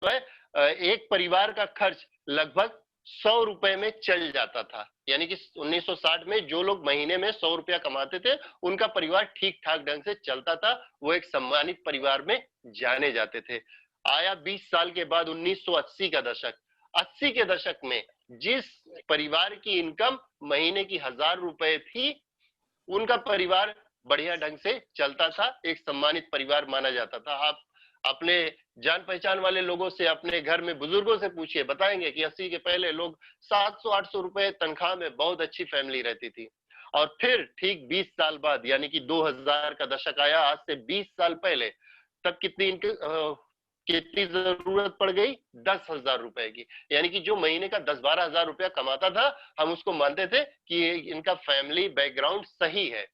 है एक परिवार का खर्च लगभग 100 रुपए में चल जाता था। यानी कि 1960 में जो लोग महीने में 100 रुपया कमाते थे उनका परिवार ठीक ठाक ढंग से चलता था, वो एक सम्मानित परिवार में जाने जाते थे। आया 20 साल के बाद 1980 का दशक। 80 के दशक में जिस परिवार की इनकम महीने की 1000 रुपए थी, उनका परिवार बढ़िया ढंग से चलता था, एक सम्मानित परिवार माना जाता था। आप अपने जान पहचान वाले लोगों से, अपने घर में बुजुर्गों से पूछिए, बताएंगे कि 80 के पहले लोग 700-800 रुपए तनख्वाह में बहुत अच्छी फैमिली रहती थी। और फिर ठीक 20 साल बाद यानी कि 2000 का दशक आया, आज से 20 साल पहले, तब कितनी जरूरत पड़ गई? 10,000 रुपए की। यानी कि जो महीने का 10-12 हजार रुपया कमाता था, हम उसको मानते थे कि इनका फैमिली बैकग्राउंड सही है।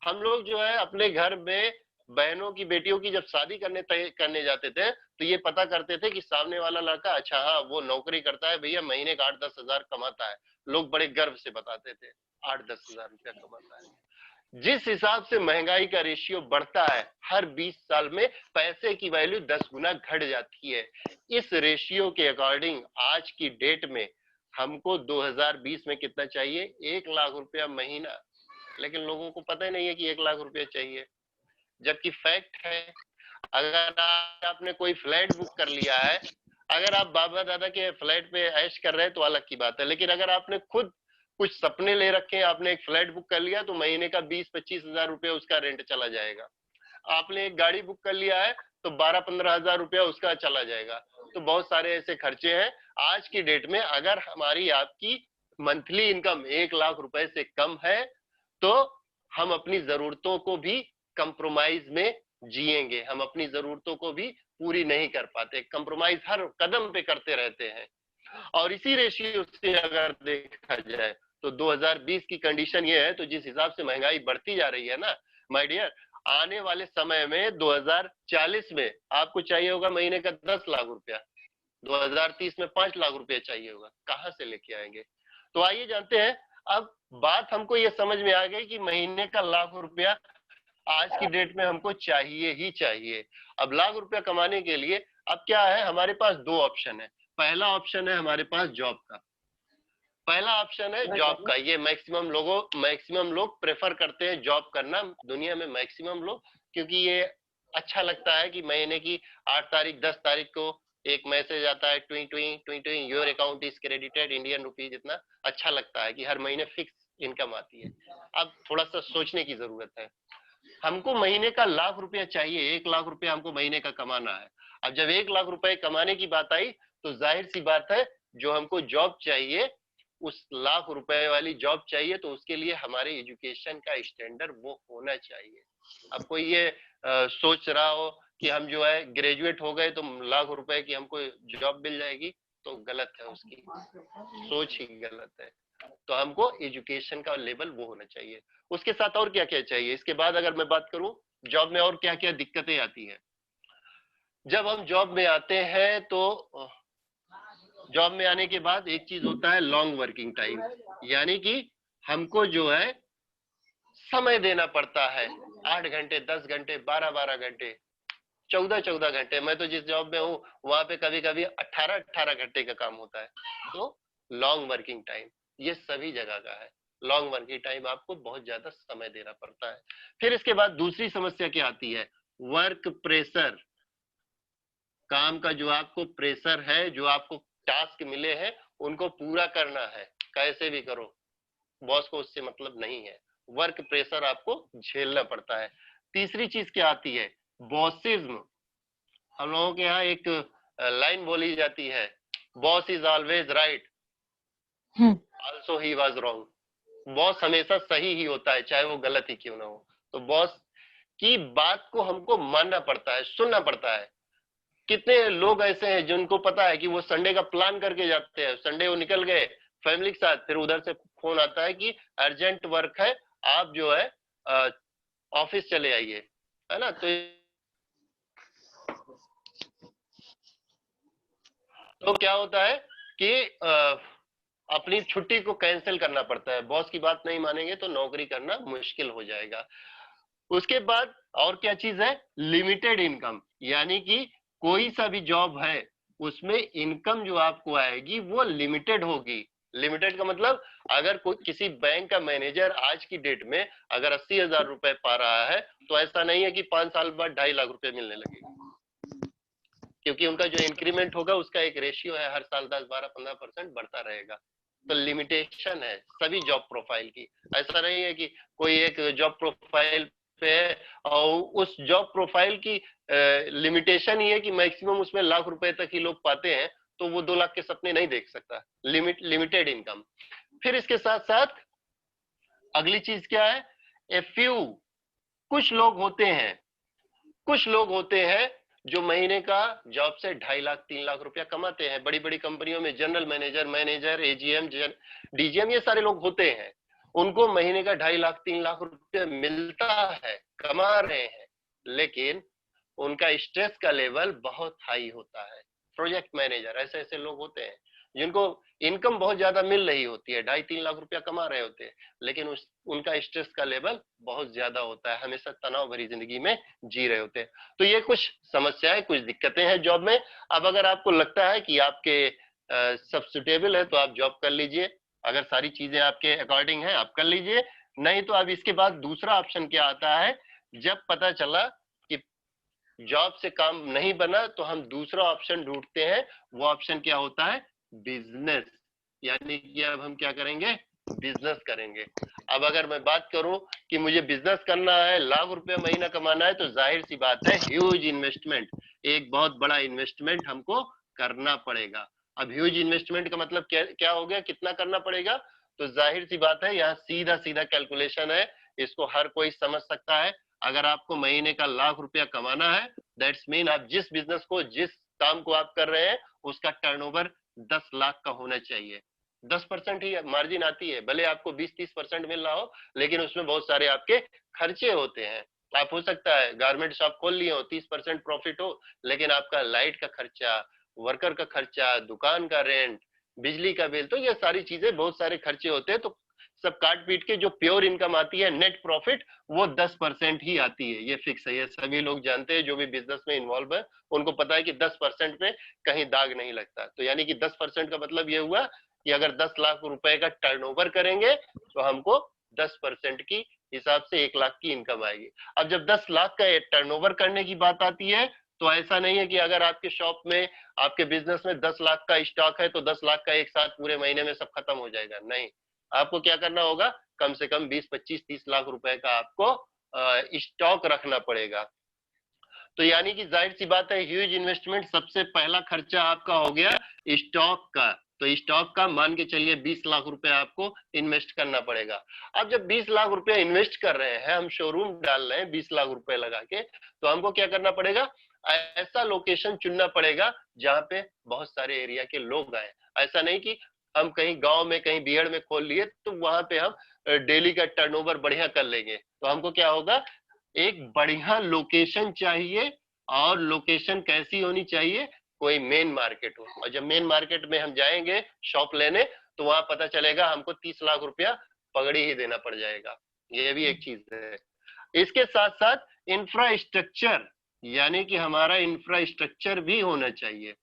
हम लोग जो है अपने घर में बहनों की, बेटियों की जब शादी करने जाते थे, तो ये पता करते थे कि सामने वाला लड़का, अच्छा हाँ वो नौकरी करता है भैया, महीने का 8-10 हजार कमाता है। लोग बड़े गर्व से बताते थे 8-10 हजार रुपया कमाता है। जिस हिसाब से महंगाई का रेशियो बढ़ता है, हर 20 साल में पैसे की वैल्यू 10 गुना घट जाती है। इस रेशियो के अकॉर्डिंग आज की डेट में हमको 2020 में कितना चाहिए? 1 लाख रुपया महीना। लेकिन लोगों को पता ही नहीं है कि 1 लाख रुपया चाहिए। जबकि फैक्ट है, अगर आपने कोई फ्लैट बुक कर लिया है, अगर आप बाबा दादा के फ्लैट पे ऐश कर रहे हैं तो अलग की बात है, लेकिन अगर आपने खुद कुछ सपने ले रखे हैं, आपने एक फ्लैट बुक कर लिया, तो महीने का 20-25 हजार रुपया उसका रेंट चला जाएगा। आपने एक गाड़ी बुक कर लिया है तो 12-15 हजार रुपया उसका चला जाएगा। तो बहुत सारे ऐसे खर्चे हैं। आज की डेट में अगर हमारी आपकी मंथली इनकम 1 लाख रुपए से कम है, तो हम अपनी जरूरतों को भी कंप्रोमाइज में जिएंगे, हम अपनी जरूरतों को भी पूरी नहीं कर पाते, कंप्रोमाइज हर कदम पे करते रहते हैं। और इसी रेशियो से अगर देखा जाए तो 2020 की कंडीशन ये है, तो जिस हिसाब से महंगाई बढ़ती जा रही है ना माय डियर, आने वाले समय में 2040 में आपको चाहिए होगा महीने का 10 लाख रुपया, 2030 में 5 लाख रुपया चाहिए होगा। कहां से लेके आएंगे? तो आइए जानते हैं। अब बात हमको ये समझ में आ गई कि महीने का लाख रुपया आज की डेट में हमको चाहिए ही चाहिए। अब लाख रुपया कमाने के लिए अब क्या है, हमारे पास दो ऑप्शन है। पहला ऑप्शन है हमारे पास जॉब का, पहला ऑप्शन है जॉब का। ये मैक्सिमम लोग प्रेफर करते हैं जॉब करना, दुनिया में मैक्सिमम लोग, क्योंकि ये अच्छा लगता है कि महीने की 8 तारीख 10 तारीख को एक मैसेज आता है, ट्विंग ट्विंग ट्विंग ट्विंग, your account is credited Indian rupees. इतना अच्छा लगता है कि हर महीने फिक्स इनकम आती है। अब थोड़ा सा सोचने की जरूरत है। हमको महीने का लाख रुपया चाहिए, 1 लाख रुपया हमको महीने का कमाना है। अब जब 1 लाख रुपए कमाने की बात आई, तो जाहिर सी बात है जो हमको जॉब चाहिए, उस लाख रुपए वाली जॉब चाहिए, तो उसके लिए हमारे एजुकेशन का स्टैंडर्ड वो होना चाहिए। अब कोई ये सोच रहा हो कि हम जो है ग्रेजुएट हो गए तो लाख रुपए की हमको जॉब मिल जाएगी, तो गलत है, उसकी सोच ही गलत है। तो हमको एजुकेशन का लेवल वो होना चाहिए। उसके साथ और क्या क्या चाहिए? इसके बाद अगर मैं बात करूं जॉब में और क्या क्या दिक्कतें आती हैं। जब हम जॉब में आते हैं तो जॉब में आने के बाद एक चीज होता है लॉन्ग वर्किंग टाइम, यानी कि हमको जो है समय देना पड़ता है। 8 घंटे, 10 घंटे, 12-12 घंटे, 14-14 घंटे। मैं तो जिस जॉब में हूँ वहां पे कभी कभी 18-18 घंटे का काम होता है। तो लॉन्ग वर्किंग टाइम ये सभी जगह का है। लॉन्ग वर्किंग टाइम आपको बहुत ज्यादा समय देना पड़ता है। फिर इसके बाद दूसरी समस्या क्या आती है? Work pressure. काम का जो आपको प्रेशर है, जो आपको टास्क मिले हैं उनको पूरा करना है, कैसे भी करो, बॉस को उससे मतलब नहीं है। वर्क प्रेशर आपको झेलना पड़ता है। तीसरी चीज क्या आती है? बॉसिज्म। हम लोगों के यहाँ एक लाइन बोली जाती है, boss is always right, also he was wrong. Boss हमेशा सही ही होता है, चाहे वो गलत ही क्यों ना हो। तो बॉस की बात को हमको मानना पड़ता है, सुनना पड़ता है। कितने लोग ऐसे हैं जिनको पता है कि वो संडे का प्लान करके जाते हैं, संडे वो निकल गए फैमिली के साथ, फिर उधर से फोन आता है कि अर्जेंट वर्क है, आप जो है ऑफिस चले आइए, है ना। तो क्या होता है कि अपनी छुट्टी को कैंसिल करना पड़ता है। बॉस की बात नहीं मानेंगे तो नौकरी करना मुश्किल हो जाएगा। उसके बाद और क्या चीज है? लिमिटेड इनकम, यानी कि कोई सा भी जॉब है उसमें इनकम जो आपको आएगी वो लिमिटेड होगी। लिमिटेड का मतलब अगर कोई किसी बैंक का मैनेजर आज की डेट में अगर 80,000 रुपए पा रहा है तो ऐसा नहीं है कि 5 साल बाद 2.5 लाख रुपए मिलने लगेगा, क्योंकि उनका जो इंक्रीमेंट होगा उसका एक रेशियो है, हर साल 10, 12, 15% बढ़ता रहेगा। तो लिमिटेशन है सभी जॉब प्रोफाइल की। ऐसा नहीं है कि कोई एक जॉब प्रोफाइल पे है और उस जॉब प्रोफाइल की लिमिटेशन ही है कि मैक्सिमम उसमें लाख रुपए तक ही लोग पाते हैं, तो वो 2 लाख के सपने नहीं देख सकता। Limited income. फिर इसके साथ साथ अगली चीज क्या है, ए फ्यू, कुछ लोग होते हैं जो महीने का जॉब से 2.5 लाख 3 लाख रुपया कमाते हैं। बड़ी बड़ी कंपनियों में जनरल मैनेजर, एजीएम, डीजीएम, ये सारे लोग होते हैं। उनको महीने का 2.5 लाख 3 लाख रुपया मिलता है, कमा रहे हैं, लेकिन उनका स्ट्रेस का लेवल बहुत हाई होता है। प्रोजेक्ट मैनेजर, ऐसे ऐसे लोग होते हैं जिनको इनकम बहुत ज्यादा मिल रही होती है, 2.5-3 लाख रुपया कमा रहे होते हैं, लेकिन उनका स्ट्रेस का लेवल बहुत ज्यादा होता है, हमेशा तनाव भरी जिंदगी में जी रहे होते हैं। तो ये कुछ समस्याएं, कुछ दिक्कतें हैं जॉब में। अब अगर आपको लगता है कि आपके सब सुटेबल है तो आप जॉब कर लीजिए, अगर सारी चीजें आपके अकॉर्डिंग है आप कर लीजिए। नहीं तो अब इसके बाद दूसरा ऑप्शन क्या आता है, जब पता चला कि जॉब से काम नहीं बना तो हम दूसरा ऑप्शन ढूंढते हैं। वो ऑप्शन क्या होता है, बिजनेस। यानी कि अब हम क्या करेंगे, बिजनेस करेंगे। अब अगर मैं बात करूं कि मुझे बिजनेस करना है, लाख रुपया महीना कमाना है, तो जाहिर सी बात है ह्यूज इन्वेस्टमेंट, एक बहुत बड़ा इन्वेस्टमेंट हमको करना पड़ेगा। अब ह्यूज इन्वेस्टमेंट का मतलब क्या हो गया, कितना करना पड़ेगा? तो जाहिर सी बात है यहाँ सीधा सीधा कैलकुलेशन है, इसको हर कोई समझ सकता है। अगर आपको महीने का लाख रुपया कमाना है, दैट्स मीन आप जिस बिजनेस को, जिस काम को आप कर रहे हैं उसका टर्नओवर 10 लाख का होना चाहिए। 10% ही मार्जिन आती है, भले आपको 20-30% मिल रहा हो, लेकिन उसमें बहुत सारे आपके खर्चे होते हैं। आप हो सकता है गारमेंट शॉप खोल लिए हो, 30% प्रॉफिट हो, लेकिन आपका लाइट का खर्चा, वर्कर का खर्चा, दुकान का रेंट, बिजली का बिल, तो ये सारी चीजें, बहुत सारे खर्चे होते हैं। तो सब काट पीट के जो प्योर इनकम आती है, नेट प्रॉफिट, वो 10% ही आती है। ये फिक्स है, ये सभी लोग जानते हैं, जो भी बिजनेस में इन्वॉल्व है उनको पता है कि 10% में कहीं दाग नहीं लगता। तो यानी कि 10% का मतलब ये हुआ कि अगर 10 लाख रुपए का टर्नओवर करेंगे तो हमको 10% की हिसाब से 1 लाख की इनकम आएगी। अब जब 10 लाख का टर्नओवर करने की बात आती है, तो ऐसा नहीं है कि अगर आपके शॉप में, आपके बिजनेस में 10 लाख का स्टॉक है तो 10 लाख का एक साथ पूरे महीने में सब खत्म हो जाएगा। नहीं, आपको क्या करना होगा, कम से कम 20-25-30 लाख रुपए का आपको स्टॉक रखना पड़ेगा। तो यानी कि जाहिर सी बात है ह्यूज इन्वेस्टमेंट, सबसे पहला खर्चा आपका हो गया स्टॉक का। तो स्टॉक का मान के चलिए 20 लाख रुपए आपको इन्वेस्ट करना पड़ेगा। अब जब 20 लाख रुपए इन्वेस्ट कर रहे हैं, हम शोरूम डाल रहे हैं 20 लाख रुपए लगा के, तो हमको क्या करना पड़ेगा, ऐसा लोकेशन चुनना पड़ेगा जहां पे बहुत सारे एरिया के लोग आए। ऐसा नहीं कि हम कहीं गांव में, कहीं बिहड़ में खोल लिए तो वहां पे हम डेली का टर्नओवर बढ़िया कर लेंगे। तो हमको क्या होगा, एक बढ़िया लोकेशन चाहिए। और लोकेशन कैसी होनी चाहिए, कोई मेन मार्केट हो। और जब मेन मार्केट में हम जाएंगे शॉप लेने, तो वहां पता चलेगा हमको 30 लाख रुपया पगड़ी ही देना पड़ जाएगा। ये भी एक चीज है। इसके साथ साथ इंफ्रास्ट्रक्चर, यानी कि हमारा इंफ्रास्ट्रक्चर भी होना चाहिए।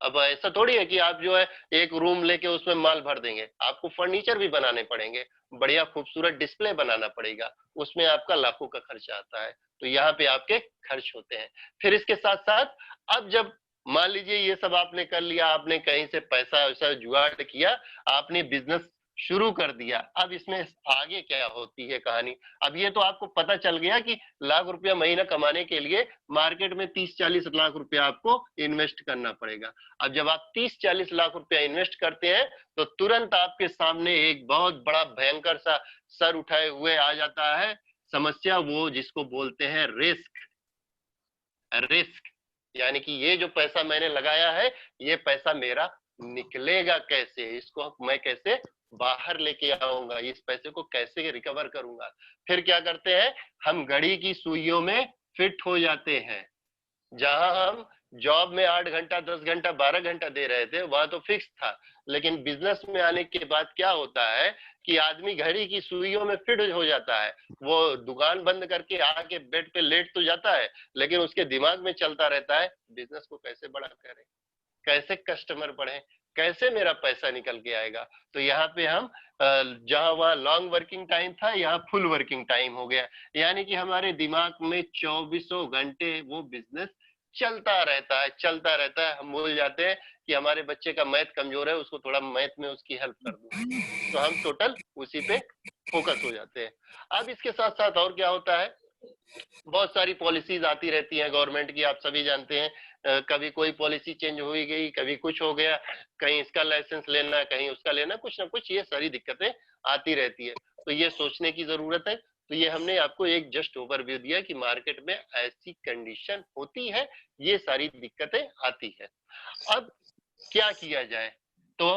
अब ऐसा थोड़ी है कि आप जो है एक रूम लेके उसमें माल भर देंगे, आपको फर्नीचर भी बनाने पड़ेंगे, बढ़िया खूबसूरत डिस्प्ले बनाना पड़ेगा, उसमें आपका लाखों का खर्चा आता है। तो यहाँ पे आपके खर्च होते हैं। फिर इसके साथ साथ, अब जब मान लीजिए ये सब आपने कर लिया, आपने कहीं से पैसा वैसा जुगाड़ किया, आपने बिजनेस शुरू कर दिया, अब इसमें आगे क्या होती है कहानी। अब ये तो आपको पता चल गया कि लाख रुपया महीना कमाने के लिए मार्केट में 30-40 लाख रुपया आपको इन्वेस्ट करना पड़ेगा। अब जब आप 30-40 लाख रुपया इन्वेस्ट करते हैं, तो तुरंत आपके सामने एक बहुत बड़ा भयंकर सा सर उठाए हुए आ जाता है समस्या, वो जिसको बोलते हैं रिस्क। रिस्क यानी कि ये जो पैसा मैंने लगाया है, ये पैसा मेरा निकलेगा कैसे, इसको मैं कैसे बाहर लेके आऊंगा, इस पैसे को कैसे रिकवर करूंगा। फिर क्या करते हैं, हम घड़ी की सुइयों में फिट हो जाते हैं। जहां हम जॉब में 8 घंटा, 10 घंटा, 12 घंटा दे रहे थे, वहां तो फिक्स था। लेकिन बिजनेस में आने के बाद क्या होता है कि आदमी घड़ी की सुइयों में फिट हो जाता है। वो दुकान बंद करके आके बेड पे लेट तो जाता है, लेकिन उसके दिमाग में चलता रहता है बिजनेस को कैसे बड़ा करें, कैसे कस्टमर बढ़े, कैसे मेरा पैसा निकल के आएगा। तो यहाँ पे हम जहाँ वहाँ लॉन्ग वर्किंग टाइम था, यहाँ फुल वर्किंग टाइम हो गया, यानी कि हमारे दिमाग में 24 घंटे वो बिजनेस चलता रहता है, चलता रहता है। हम भूल जाते हैं कि हमारे बच्चे का मैथ कमजोर है, उसको थोड़ा मैथ में उसकी हेल्प कर दूं, तो हम टोटल उसी पे फोकस हो जाते हैं। अब इसके साथ साथ और क्या होता है, बहुत सारी पॉलिसीज आती रहती हैं गवर्नमेंट की, आप सभी जानते हैं। कभी कोई पॉलिसी चेंज हो गई, कभी कुछ हो गया, कहीं इसका लाइसेंस लेना, कहीं उसका लेना, कुछ ना कुछ ये सारी दिक्कतें आती रहती है। तो ये सोचने की जरूरत है। तो ये हमने आपको एक जस्ट ओवरव्यू दिया कि मार्केट में ऐसी कंडीशन होती है, ये सारी दिक्कतें आती है। अब क्या किया जाए, तो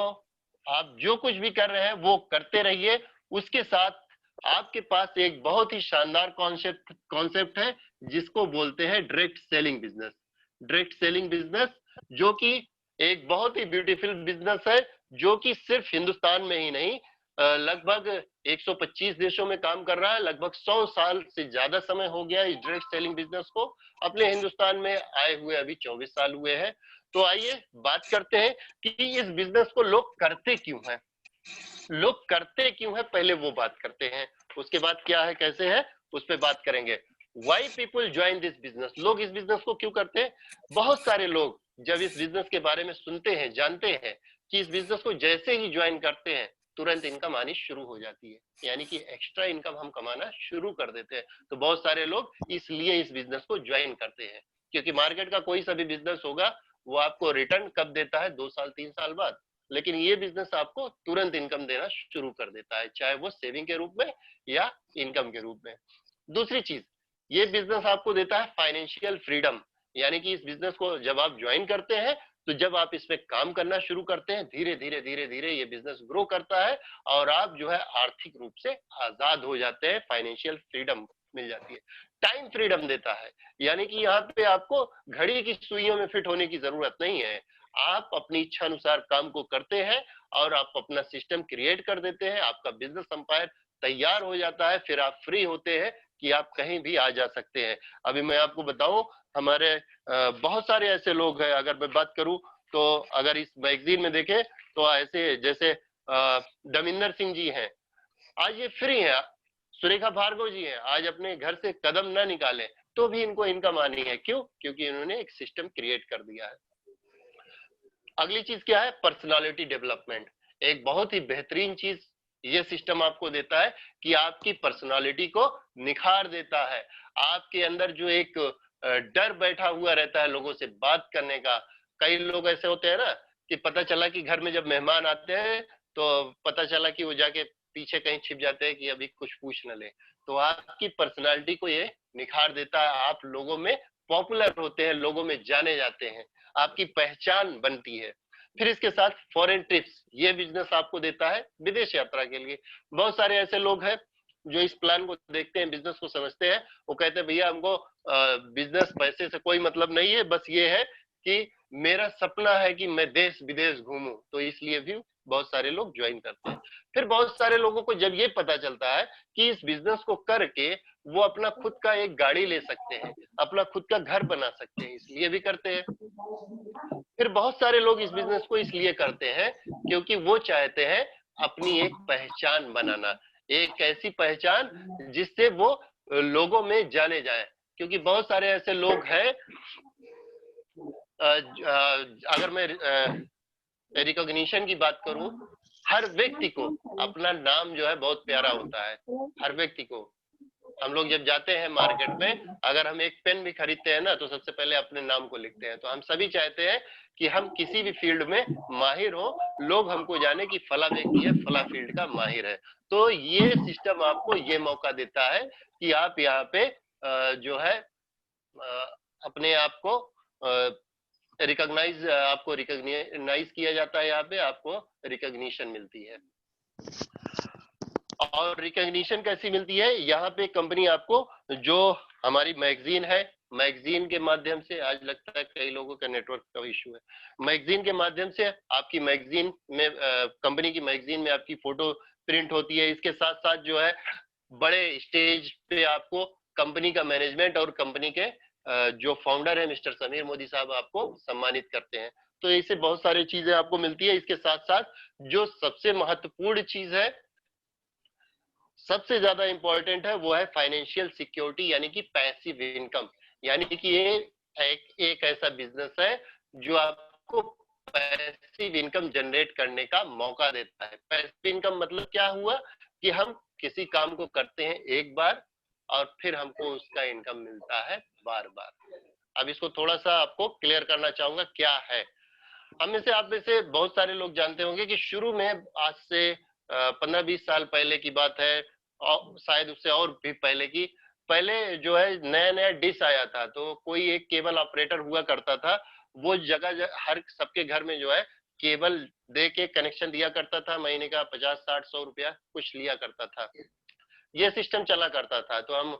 आप जो कुछ भी कर रहे हैं वो करते रहिए। उसके साथ आपके पास एक बहुत ही शानदार कॉन्सेप्ट है जिसको बोलते हैं direct selling business. Direct selling business जो कि एक बहुत ही ब्यूटीफुल बिजनेस है, जो कि सिर्फ हिंदुस्तान में ही नहीं, लगभग 125 देशों में काम कर रहा है। लगभग 100 साल से ज्यादा समय हो गया इस डायरेक्ट सेलिंग बिजनेस को। अपने हिंदुस्तान में आए हुए अभी 24 साल हुए हैं। तो आइए बात करते हैं कि इस बिजनेस को लोग करते क्यों हैं। लोग करते क्यों है, पहले वो बात करते हैं, उसके बाद क्या है कैसे है उस पर बात करेंगे। Why people join this business, लोग इस बिजनेस को क्यों करते हैं। बहुत सारे लोग जब इस बिजनेस के बारे में सुनते हैं, जानते हैं कि इस बिजनेस को जैसे ही ज्वाइन करते हैं तुरंत इनकम आनी शुरू हो जाती है, यानी कि एक्स्ट्रा इनकम हम कमाना शुरू कर देते हैं। तो बहुत सारे लोग इसलिए इस बिजनेस को ज्वाइन करते हैं, क्योंकि मार्केट का कोई सा भी बिजनेस होगा वो आपको रिटर्न कब देता है, 2 साल 3 साल बाद, लेकिन ये बिजनेस आपको तुरंत इनकम देना शुरू कर देता है, चाहे वो सेविंग के रूप में या इनकम के रूप में। दूसरी चीज, ये बिजनेस आपको देता है फाइनेंशियल फ्रीडम, यानी कि इस बिजनेस को जब आप ज्वाइन करते हैं, तो जब आप इसमें काम करना शुरू करते हैं, धीरे धीरे धीरे धीरे ये बिजनेस ग्रो करता है और आप जो है आर्थिक रूप से आजाद हो जाते हैं, फाइनेंशियल फ्रीडम मिल जाती है। टाइम फ्रीडम देता है, यानी कि यहाँ पे आपको घड़ी की सुइयों में फिट होने की जरूरत नहीं है। आप अपनी इच्छा अनुसार काम को करते हैं और आप अपना सिस्टम क्रिएट कर देते हैं, आपका बिजनेस एम्पायर तैयार हो जाता है, फिर आप फ्री होते हैं कि आप कहीं भी आ जा सकते हैं। अभी मैं आपको बताऊं, हमारे बहुत सारे ऐसे लोग हैं, अगर मैं बात करूं तो अगर इस मैगजीन में देखें तो ऐसे जैसे दमिंदर सिंह जी हैं, आज ये फ्री है। सुरेखा भार्गव जी हैं, आज अपने घर से कदम ना निकाले तो भी इनको इनकम आनी है। क्यों? क्योंकि इन्होंने एक सिस्टम क्रिएट कर दिया है। अगली चीज क्या है, पर्सनालिटी डेवलपमेंट। एक बहुत ही बेहतरीन चीज ये सिस्टम आपको देता है कि आपकी पर्सनालिटी को निखार देता है। आपके अंदर जो एक डर बैठा हुआ रहता है लोगों से बात करने का, कई लोग ऐसे होते हैं ना कि पता चला कि घर में जब मेहमान आते हैं तो पता चला कि वो जाके पीछे कहीं छिप जाते हैं कि अभी कुछ पूछ न ले। तो आपकी पर्सनालिटी को ये निखार देता है, आप लोगों में पॉपुलर होते हैं, लोगों में जाने जाते हैं, आपकी पहचान बनती है। फिर इसके साथ फॉरेन ट्रिप्स, ये बिजनेस आपको देता है विदेश यात्रा के लिए। बहुत सारे ऐसे लोग हैं जो इस प्लान को देखते हैं, बिजनेस को समझते हैं, वो कहते हैं भैया हमको बिजनेस पैसे से कोई मतलब नहीं है, बस ये है कि मेरा सपना है कि मैं देश विदेश घूमूं, तो इसलिए भी बहुत सारे लोग ज्वाइन करते हैं। फिर बहुत सारे लोगों को जब ये पता चलता है कि इस बिजनेस को करके वो अपना खुद का एक गाड़ी ले सकते हैं, अपना खुद का घर बना सकते हैं, इसलिए भी करते हैं। फिर बहुत सारे लोग इस बिजनेस को इसलिए करते हैं क्योंकि वो चाहते हैं अपनी एक पहचान बनाना, एक ऐसी पहचान जिससे वो लोगों में जाने जाए। क्योंकि बहुत सारे ऐसे लोग हैं, अगर मैं रिकॉग्निशन की बात करूं, हर व्यक्ति को अपना नाम जो है बहुत प्यारा होता है। हर व्यक्ति को, हम लोग जब जाते हैं मार्केट में, अगर हम एक पेन भी खरीदते हैं ना तो सबसे पहले अपने नाम को लिखते हैं। तो हम सभी चाहते हैं कि हम किसी भी फील्ड में माहिर हो, लोग हमको जाने कि फला व्यक्ति है, फला फील्ड का माहिर है। तो ये सिस्टम आपको ये मौका देता है कि आप यहाँ पे जो है अपने आप को आपको रिकॉग्नाइज किया जाता है, यहाँ पे आपको रिकॉग्निशन मिलती है। और रिकॉग्निशन कैसी मिलती है, यहाँ पे कंपनी आपको, जो हमारी मैगजीन है, मैगजीन के माध्यम से, आज लगता है कई लोगों का नेटवर्क का इशू है, मैगजीन के माध्यम से आपकी मैगजीन में, कंपनी की मैगजीन में आपकी फोटो प्रिंट होती है। इसके साथ साथ जो है बड़े स्टेज पे आपको कंपनी का मैनेजमेंट और कंपनी के जो फाउंडर है मिस्टर समीर मोदी साहब आपको सम्मानित करते हैं। तो ऐसे बहुत सारी चीजें आपको मिलती है। इसके साथ साथ जो सबसे महत्वपूर्ण चीज है, सबसे ज्यादा इंपॉर्टेंट है, वो है फाइनेंशियल सिक्योरिटी, यानी कि पैसिव इनकम। यानी कि ये एक ऐसा बिजनेस है जो आपको पैसिव इनकम जनरेट करने का मौका देता है। पैसिव इनकम मतलब क्या हुआ कि हम किसी काम को करते हैं एक बार और फिर हमको उसका इनकम मिलता है बार बार। अब इसको थोड़ा सा आपको क्लियर करना चाहूंगा क्या है। आप में से बहुत सारे लोग जानते होंगे कि शुरू में, आज से 15-20 साल पहले की बात है, और शायद उससे और भी पहले की, पहले जो है नया नया डिश आया था, तो कोई एक केबल ऑपरेटर हुआ करता था। वो जगह हर सबके घर में जो है केबल दे के कनेक्शन दिया करता था, महीने का 50-60-100 रुपया कुछ लिया करता था। ये सिस्टम चला करता था। तो हम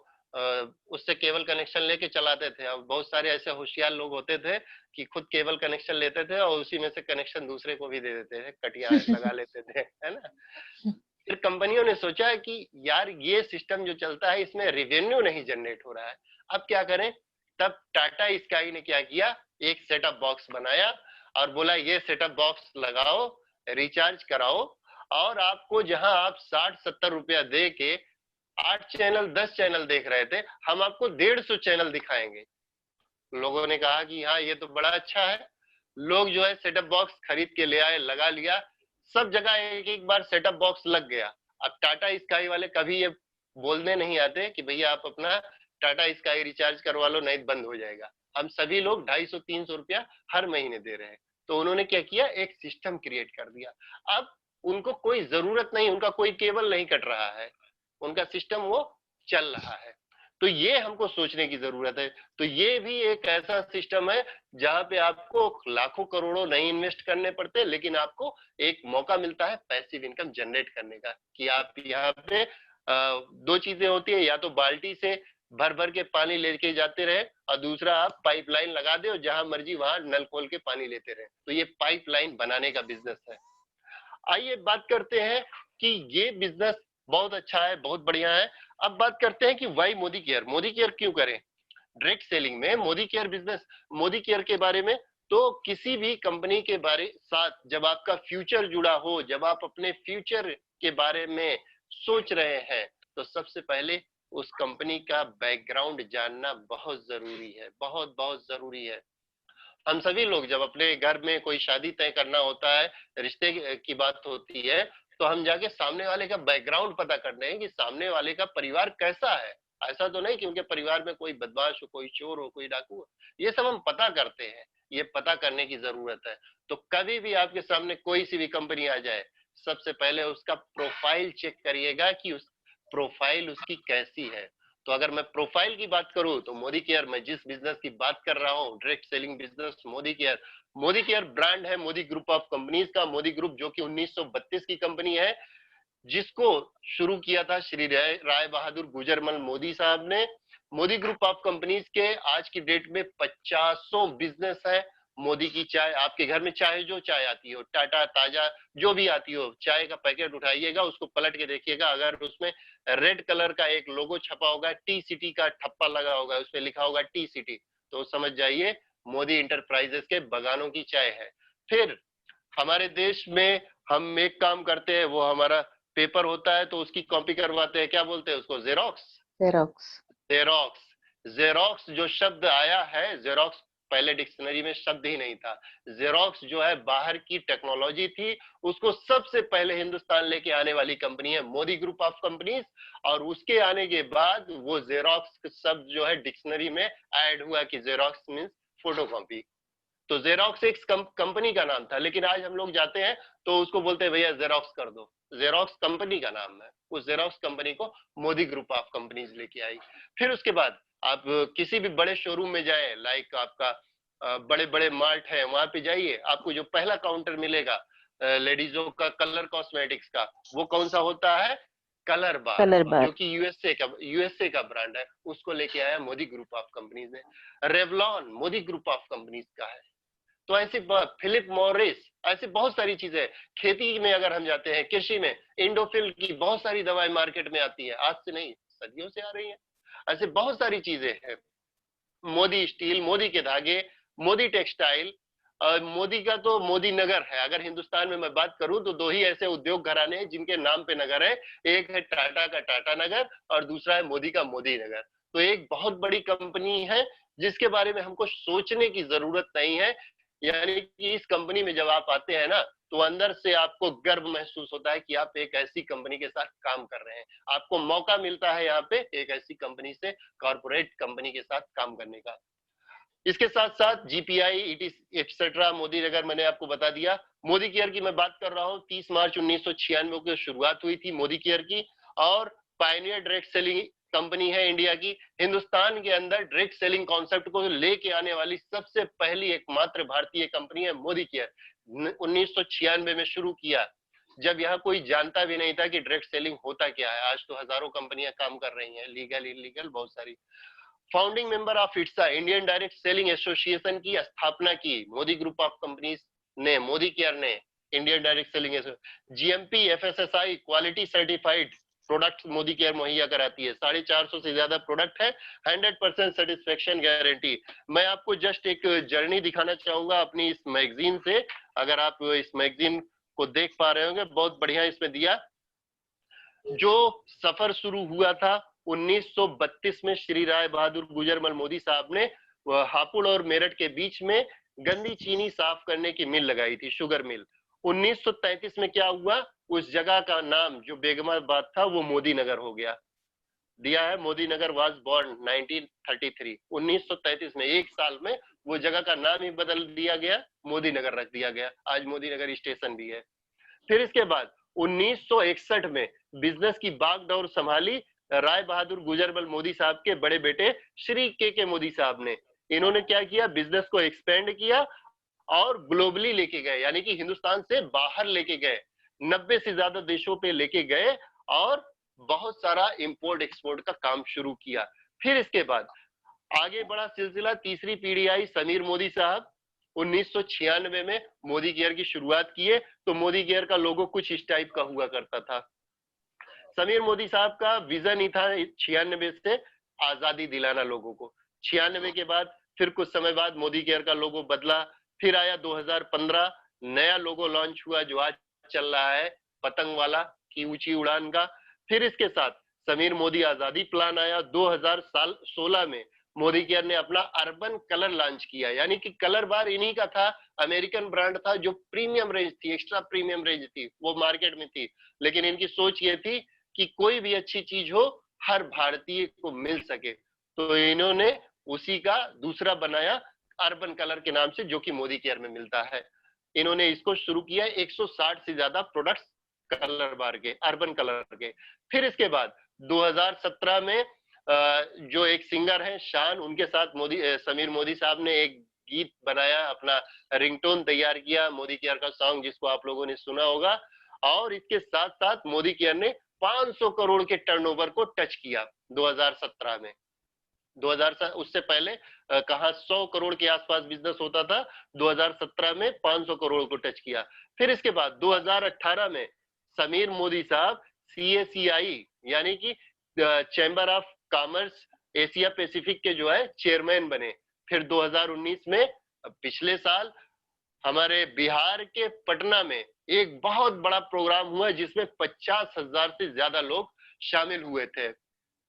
उससे केबल कनेक्शन लेके चलाते थे। अब बहुत सारे ऐसे होशियार लोग होते थे कि खुद केबल कनेक्शन लेते थे और उसी में से कनेक्शन दूसरे को भी दे देते थे, कटिया लगा लेते थे, है ना। फिर कंपनियों ने सोचा कि यार ये सिस्टम जो चलता है इसमें रेवेन्यू नहीं जनरेट हो रहा है, अब क्या करें। तब टाटा स्काई ने क्या किया, एक सेटअप बॉक्स बनाया और बोला ये सेटअप बॉक्स लगाओ, रिचार्ज कराओ, और आपको जहां आप 60-70 रुपया दे के 8 चैनल 10 चैनल देख रहे थे, हम आपको 150 चैनल दिखाएंगे। लोगों ने कहा कि हाँ ये तो बड़ा अच्छा है। लोग जो है सेटअप बॉक्स खरीद के ले आए, लगा लिया, सब जगह एक एक बार सेटअप बॉक्स लग गया। अब टाटा स्काई वाले कभी ये बोलने नहीं आते कि भैया आप अपना टाटा स्काई रिचार्ज करवा लो नहीं बंद हो जाएगा। हम सभी लोग 250-300 रुपया हर महीने दे रहे हैं। तो उन्होंने क्या किया, एक सिस्टम क्रिएट कर दिया। अब उनको कोई जरूरत नहीं, उनका कोई केबल नहीं कट रहा है, उनका सिस्टम वो चल रहा है। तो ये हमको सोचने की जरूरत है। तो ये भी एक ऐसा सिस्टम है जहां पे आपको लाखों करोड़ों नहीं इन्वेस्ट करने पड़ते, लेकिन आपको एक मौका मिलता है पैसिव इनकम जनरेट करने का। कि आप यहाँ पे दो चीजें होती है, या तो बाल्टी से भर भर के पानी लेके जाते रहे, और दूसरा आप पाइपलाइन लगा दे और जहां मर्जी वहां नल खोल के पानी लेते रहे। तो ये पाइपलाइन बनाने का बिजनेस है। आइए बात करते हैं कि ये बिजनेस बहुत अच्छा है, बहुत बढ़िया है। अब बात करते हैं कि why Modicare, Modicare क्यों करें। डायरेक्ट सेलिंग में Modicare business, Modicare के बारे में, तो किसी भी कंपनी के बारे साथ जब आपका फ्यूचर जुड़ा हो, जब आप अपने फ्यूचर के बारे में सोच रहे हैं, तो सबसे पहले उस कंपनी का बैकग्राउंड जानना बहुत जरूरी है, बहुत बहुत जरूरी है। हम सभी लोग जब अपने घर में कोई शादी तय करना होता है, रिश्ते की बात होती है, तो हम जाके सामने वाले का बैकग्राउंड पता करते हैं कि सामने वाले का परिवार कैसा है। ऐसा तो नहीं कि उनके परिवार में कोई बदमाश हो, कोई चोर हो, कोई डाकू हो। ये सब हम पता करते हैं, ये पता करने की जरूरत है। तो कभी भी आपके सामने कोई सी भी कंपनी आ जाए, सबसे पहले उसका प्रोफाइल चेक करिएगा कि उस प्रोफाइल उसकी कैसी है। तो अगर मैं प्रोफाइल की बात करूं, तो मोदी केयर, मैं जिस बिजनेस की बात कर रहा हूं, direct selling business Modicare, Modi care brand है मोदी ग्रुप ऑफ कंपनीज का। मोदी ग्रुप जो कि 1932 की कंपनी है, जिसको शुरू किया था श्री राय बहादुर गुजरमल मोदी साहब ने। मोदी ग्रुप ऑफ कंपनीज के आज की डेट में 50 बिजनेस है। मोदी की चाय, आपके घर में चाय, जो चाय आती हो, टाटा, ताजा, जो भी आती हो, चाय का पैकेट उठाइएगा, उसको पलट के देखिएगा, अगर उसमें रेड कलर का एक लोगो छपा होगा, टी सिटी का ठप्पा लगा होगा, उसमें लिखा होगा टी सिटी, तो समझ जाइए मोदी इंटरप्राइजेस के बगानों की चाय है। फिर हमारे देश में हम एक काम करते हैं, वो हमारा पेपर होता है, तो उसकी कॉपी करवाते हैं, क्या बोलते हैं उसको, जेरोक्स। जेरोक्स। जेरोक्स, जेरोक्स जो शब्द आया है, जेरोक्स पहले डिक्शनरी में शब्द ही नहीं था। जेरोक्स जो है बाहर की टेक्नोलॉजी थी, उसको सबसे पहले हिंदुस्तान लेके आने वाली कंपनी है मोदी ग्रुप ऑफ कंपनीज। और उसके आने के बाद वो जेरोक्स शब्द जो है डिक्शनरी में ऐड हुआ कि जेरोक्स मीन्स फोटोकॉपी। तो जेरोक्स एक कंपनी का नाम था, लेकिन आज हम लोग जाते हैं तो उसको बोलते हैं भैया जेरोक्स कर दो। जेरोक्स कंपनी का नाम है। उस जेरोक्स कंपनी को मोदी ग्रुप ऑफ कंपनीज लेके आई। फिर उसके बाद आप किसी भी बड़े शोरूम में जाए, लाइक आपका बड़े बड़े मार्ट है, वहां पे जाइए, आपको जो पहला काउंटर मिलेगा लेडीजों का कलर कॉस्मेटिक्स का, वो कौन सा होता है, कलर बार, जो कि यूएसए का ब्रांड है। उसको लेके आया मोदी ग्रुप ऑफ कंपनीज ने। Revlon Modi group of companies का है। तो ऐसी फिलिप मॉरिस, ऐसी बहुत सारी चीजें। खेती में अगर हम जाते हैं, कृषि में इंडोफिल की बहुत सारी दवाएं मार्केट में आती है, आज से नहीं सदियों से आ रही है। ऐसे बहुत सारी चीजें हैं। मोदी स्टील, मोदी के धागे, मोदी टेक्सटाइल, मोदी का तो मोदी नगर है। अगर हिंदुस्तान में मैं बात करूं तो दो ही ऐसे उद्योग घराने हैं जिनके नाम पे नगर है, एक है टाटा का टाटा नगर और दूसरा है मोदी का मोदी नगर। तो एक बहुत बड़ी कंपनी है जिसके बारे में हमको सोचने की जरूरत नहीं है। यानी कि इस कंपनी में जब आप आते हैं ना, तो अंदर से आपको गर्व महसूस होता है कि आप एक ऐसी कंपनी के साथ काम कर रहे हैं। आपको मौका मिलता है यहाँ पे एक ऐसी कंपनी से, कॉर्पोरेट कंपनी के साथ काम करने का। इसके साथ साथ जीपीआई एक्सेट्रा मोदी नगर मैंने आपको बता दिया। मोदी केयर की मैं बात कर रहा हूँ, 30 मार्च 1996 को शुरुआत हुई थी मोदी केयर की, और पायनियर डायरेक्ट सेलिंग कंपनी है इंडिया की। हिंदुस्तान के अंदर डायरेक्ट सेलिंग कॉन्सेप्ट को लेके आने वाली सबसे पहली एकमात्र भारतीय कंपनी है मोदी केयर। 1996 में शुरू किया, जब यहाँ कोई जानता भी नहीं था कि डायरेक्ट सेलिंग होता क्या है। आज तो हजारों कंपनियां काम कर रही हैं, लीगल इलीगल बहुत सारी। Founding member of IDSA Indian direct selling association की स्थापना की मोदी ग्रुप ऑफ कंपनीज ने, मोदी केयर ने। Indian direct selling GMP FSSI quality certified product Modicare मुहैया कराती है। 450 से ज्यादा प्रोडक्ट है, 100% सेटिस्फेक्शन गारंटी। मैं आपको जस्ट एक जर्नी दिखाना चाहूंगा अपनी इस मैगजीन से। अगर आप इस मैगजीन को देख पा रहे होंगे, बहुत बढ़िया इसमें दिया। जो सफर शुरू हुआ था 1932 में श्री राय बहादुर गुजरमल मोदी साहब ने हापुड़ और मेरठ के बीच में गंदी चीनी साफ करने की मिल लगाई थी, शुगर मिल। 1933 में क्या हुआ, उस जगह का नाम जो बेगमाबाद था वो मोदी नगर हो गया, दिया है। मोदी नगर वाज बोर्न 1933, 1933 में, एक साल में वो जगह का नाम ही बदल दिया गया, मोदी नगर रख दिया गया। आज मोदी नगर स्टेशन भी है। फिर इसके बाद 1961 में बिजनेस की बागडोर संभाली राय बहादुर गुजरमल मोदी साहब के बड़े बेटे श्री के मोदी साहब ने। इन्होंने क्या किया, बिजनेस को एक्सपेंड किया और ग्लोबली लेके गए, यानी कि हिंदुस्तान से बाहर लेके गए, 90 से ज्यादा देशों पे लेके गए और बहुत सारा इंपोर्ट एक्सपोर्ट का काम शुरू किया। फिर इसके बाद आगे बड़ा सिलसिला, तीसरी पीढ़ी आई, समीर मोदी साहब 1996 में मोदी केयर की शुरुआत किए। तो मोदी केयर का लोगो कुछ इस टाइप का हुआ करता था। समीर मोदी साहब का विजन ही था 96 से आजादी दिलाना लोगों को। 96 के बाद फिर कुछ समय बाद मोदी केयर का लोगो बदला। फिर आया 2015, नया लोगो लॉन्च हुआ जो आज चल रहा है, पतंग वाला की ऊंची उड़ान का। फिर इसके साथ समीर मोदी आजादी प्लान आया। 2016 में मोदी केयर ने अपना अर्बन कलर लॉन्च किया, यानी कि कलर बार इन्हीं का था, अमेरिकन ब्रांड था, जो प्रीमियम रेंज थी, एक्स्ट्रा प्रीमियम रेंज थी, वो मार्केट में थी। लेकिन इनकी सोच ये थी कि कोई भी अच्छी चीज हो हर भारतीय को मिल सके, तो इन्होंने उसी का दूसरा बनाया अर्बन कलर के नाम से, जो कि मोदी केयर में मिलता है। इन्होंने इसको शुरू किया, 160 से ज्यादा प्रोडक्ट्स कलर बार के, अर्बन कलर के। फिर इसके बाद 2017 में जो एक सिंगर है शान, उनके साथ समीर मोदी साहब ने एक गीत बनाया, अपना रिंगटोन तैयार किया, मोदी केयर का सॉन्ग, जिसको आप लोगों ने सुना होगा। और इसके साथ साथ मोदी केयर ने 500 करोड़ के टर्नओवर को टच किया 2017 में। 2000 उससे पहले कहा 100 करोड़ के आसपास बिजनेस होता था, 2017 में 500 करोड़ को टच किया। फिर इसके बाद 2018 में समीर मोदी साहब CACI यानी कि chamber of commerce Asia Pacific के जो है चेयरमैन बने। फिर 2019 में, पिछले साल, हमारे बिहार के पटना में एक बहुत बड़ा प्रोग्राम हुआ जिसमें 50,000 से ज्यादा लोग शामिल हुए थे,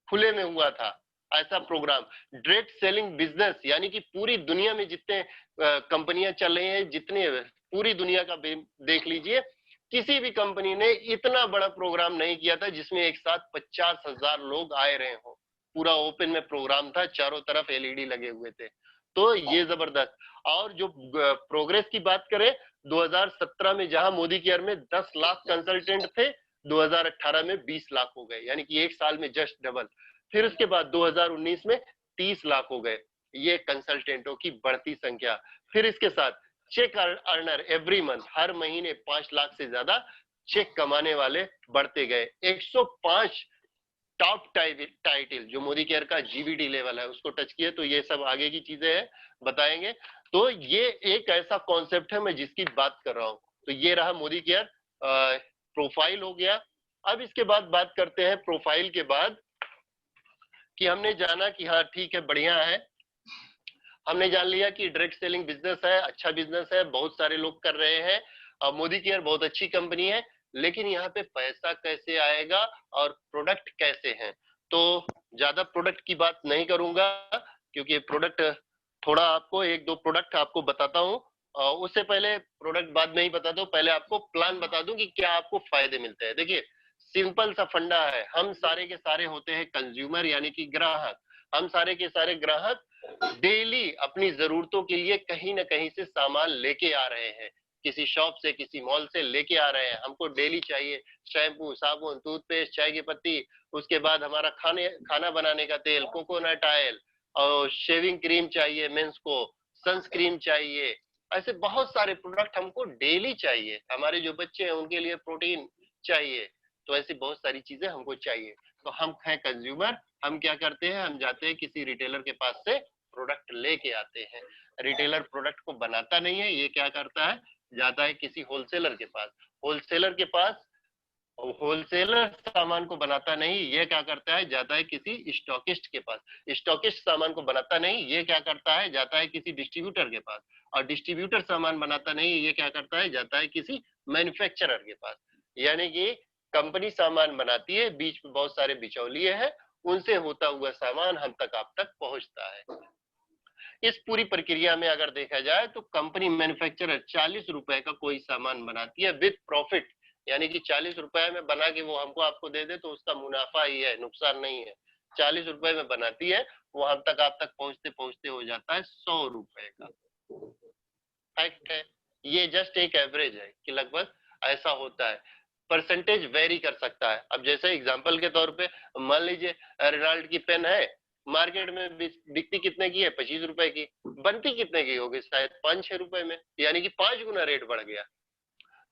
खुले में हुआ था ऐसा प्रोग्राम। डायरेक्ट सेलिंग बिजनेस, यानी कि पूरी दुनिया में जितने कंपनियां चल रही हैं, जितने पूरी दुनिया का देख लीजिए, किसी भी कंपनी ने इतना बड़ा प्रोग्राम नहीं किया था जिसमें एक साथ 50,000 लोग आए रहे हो। पूरा ओपन में प्रोग्राम था, चारों तरफ LED लगे हुए थे, तो ये जबरदस्त। और जो प्रोग्रेस की बात करें, 2017 में जहां मोदी केयर में 10 लाख कंसल्टेंट थे, 2018 में 20 लाख हो गए, यानी कि एक साल में जस्ट डबल। फिर उसके बाद 2019 में 30 लाख हो गए, ये कंसल्टेंटों की बढ़ती संख्या। फिर इसके साथ चेक अर्नर एवरी मंथ, हर महीने 5 लाख से ज्यादा चेक कमाने वाले बढ़ते गए। 105 टॉप टाइटल जो मोदी केयर का GVD लेवल है उसको टच किए। तो ये सब आगे की चीजें हैं, बताएंगे। तो ये एक ऐसा कॉन्सेप्ट है मैं जिसकी बात कर रहा हूँ। तो ये रहा मोदी केयर, प्रोफाइल हो गया। अब इसके बाद बात करते हैं प्रोफाइल के बाद, कि हमने जाना कि हाँ ठीक है, बढ़िया है, हमने जान लिया कि डायरेक्ट सेलिंग बिजनेस है, अच्छा बिजनेस है, बहुत सारे लोग कर रहे हैं, मोदी केयर बहुत अच्छी कंपनी है, लेकिन यहाँ पे पैसा कैसे आएगा और प्रोडक्ट कैसे हैं। तो ज्यादा प्रोडक्ट की बात नहीं करूंगा, क्योंकि प्रोडक्ट थोड़ा आपको एक दो प्रोडक्ट आपको बताता हूँ। उससे पहले प्रोडक्ट बाद में ही बता दो, पहले आपको प्लान बता दूं कि क्या आपको फायदे मिलते हैं। देखिए, सिंपल सा फंडा है, हम सारे के सारे होते हैं कंज्यूमर, यानी कि ग्राहक। हम सारे के सारे ग्राहक डेली अपनी जरूरतों के लिए कहीं ना कहीं से सामान लेके आ रहे हैं, किसी शॉप से, किसी मॉल से लेके आ रहे हैं। हमको डेली चाहिए शैम्पू, साबुन, टूथपेस्ट, चाय की पत्ती, उसके बाद हमारा खाना बनाने का तेल, कोकोनट ऑयल, और शेविंग क्रीम चाहिए मेंस को, सनस्क्रीन चाहिए। ऐसे बहुत सारे प्रोडक्ट हमको डेली चाहिए। हमारे जो बच्चे हैं उनके लिए प्रोटीन चाहिए। तो ऐसी बहुत सारी चीजें हमको चाहिए। तो हम हैं कंज्यूमर, हम क्या करते हैं, हम जाते हैं किसी रिटेलर के पास से प्रोडक्ट लेके आते हैं। रिटेलर प्रोडक्ट को बनाता नहीं है, ये क्या करता है, जाता है किसी होलसेलर के पास। होलसेलर के पास, होलसेलर सामान को बनाता नहीं, ये क्या करता है, जाता है किसी स्टॉकिस्ट के पास। स्टॉकिस्ट सामान को बनाता नहीं, ये क्या करता है, जाता है किसी डिस्ट्रीब्यूटर के पास। और डिस्ट्रीब्यूटर सामान बनाता नहीं, ये क्या करता है, जाता है किसी मैन्युफैक्चरर के पास। यानी कि कंपनी सामान बनाती है, बीच में बहुत सारे बिचौलिए हैं, उनसे होता हुआ सामान हम तक, आप तक पहुंचता है। इस पूरी प्रक्रिया में अगर देखा जाए तो कंपनी मैन्युफैक्चरर 40 रुपए का कोई सामान बनाती है विद प्रॉफिट, यानी कि 40 रुपए में बना के वो हमको आपको दे दे तो उसका मुनाफा ही है, नुकसान नहीं है। 40 रुपए में बनाती है, वो हम तक आप तक पहुंचते पहुंचते हो जाता है 100 रुपए का। फैक्ट है, ये जस्ट एक एवरेज है कि लगभग ऐसा होता है। परसेंटेज वेरी कर सकता है। अब जैसे एग्जांपल के तौर पे मान लीजिए रेनाल्ट की पेन है, मार्केट में बिकती कितने की है, 25 रुपए की, बनती कितने की होगी, शायद 5-6 रुपए में, यानी कि 5 गुना रेट बढ़ गया।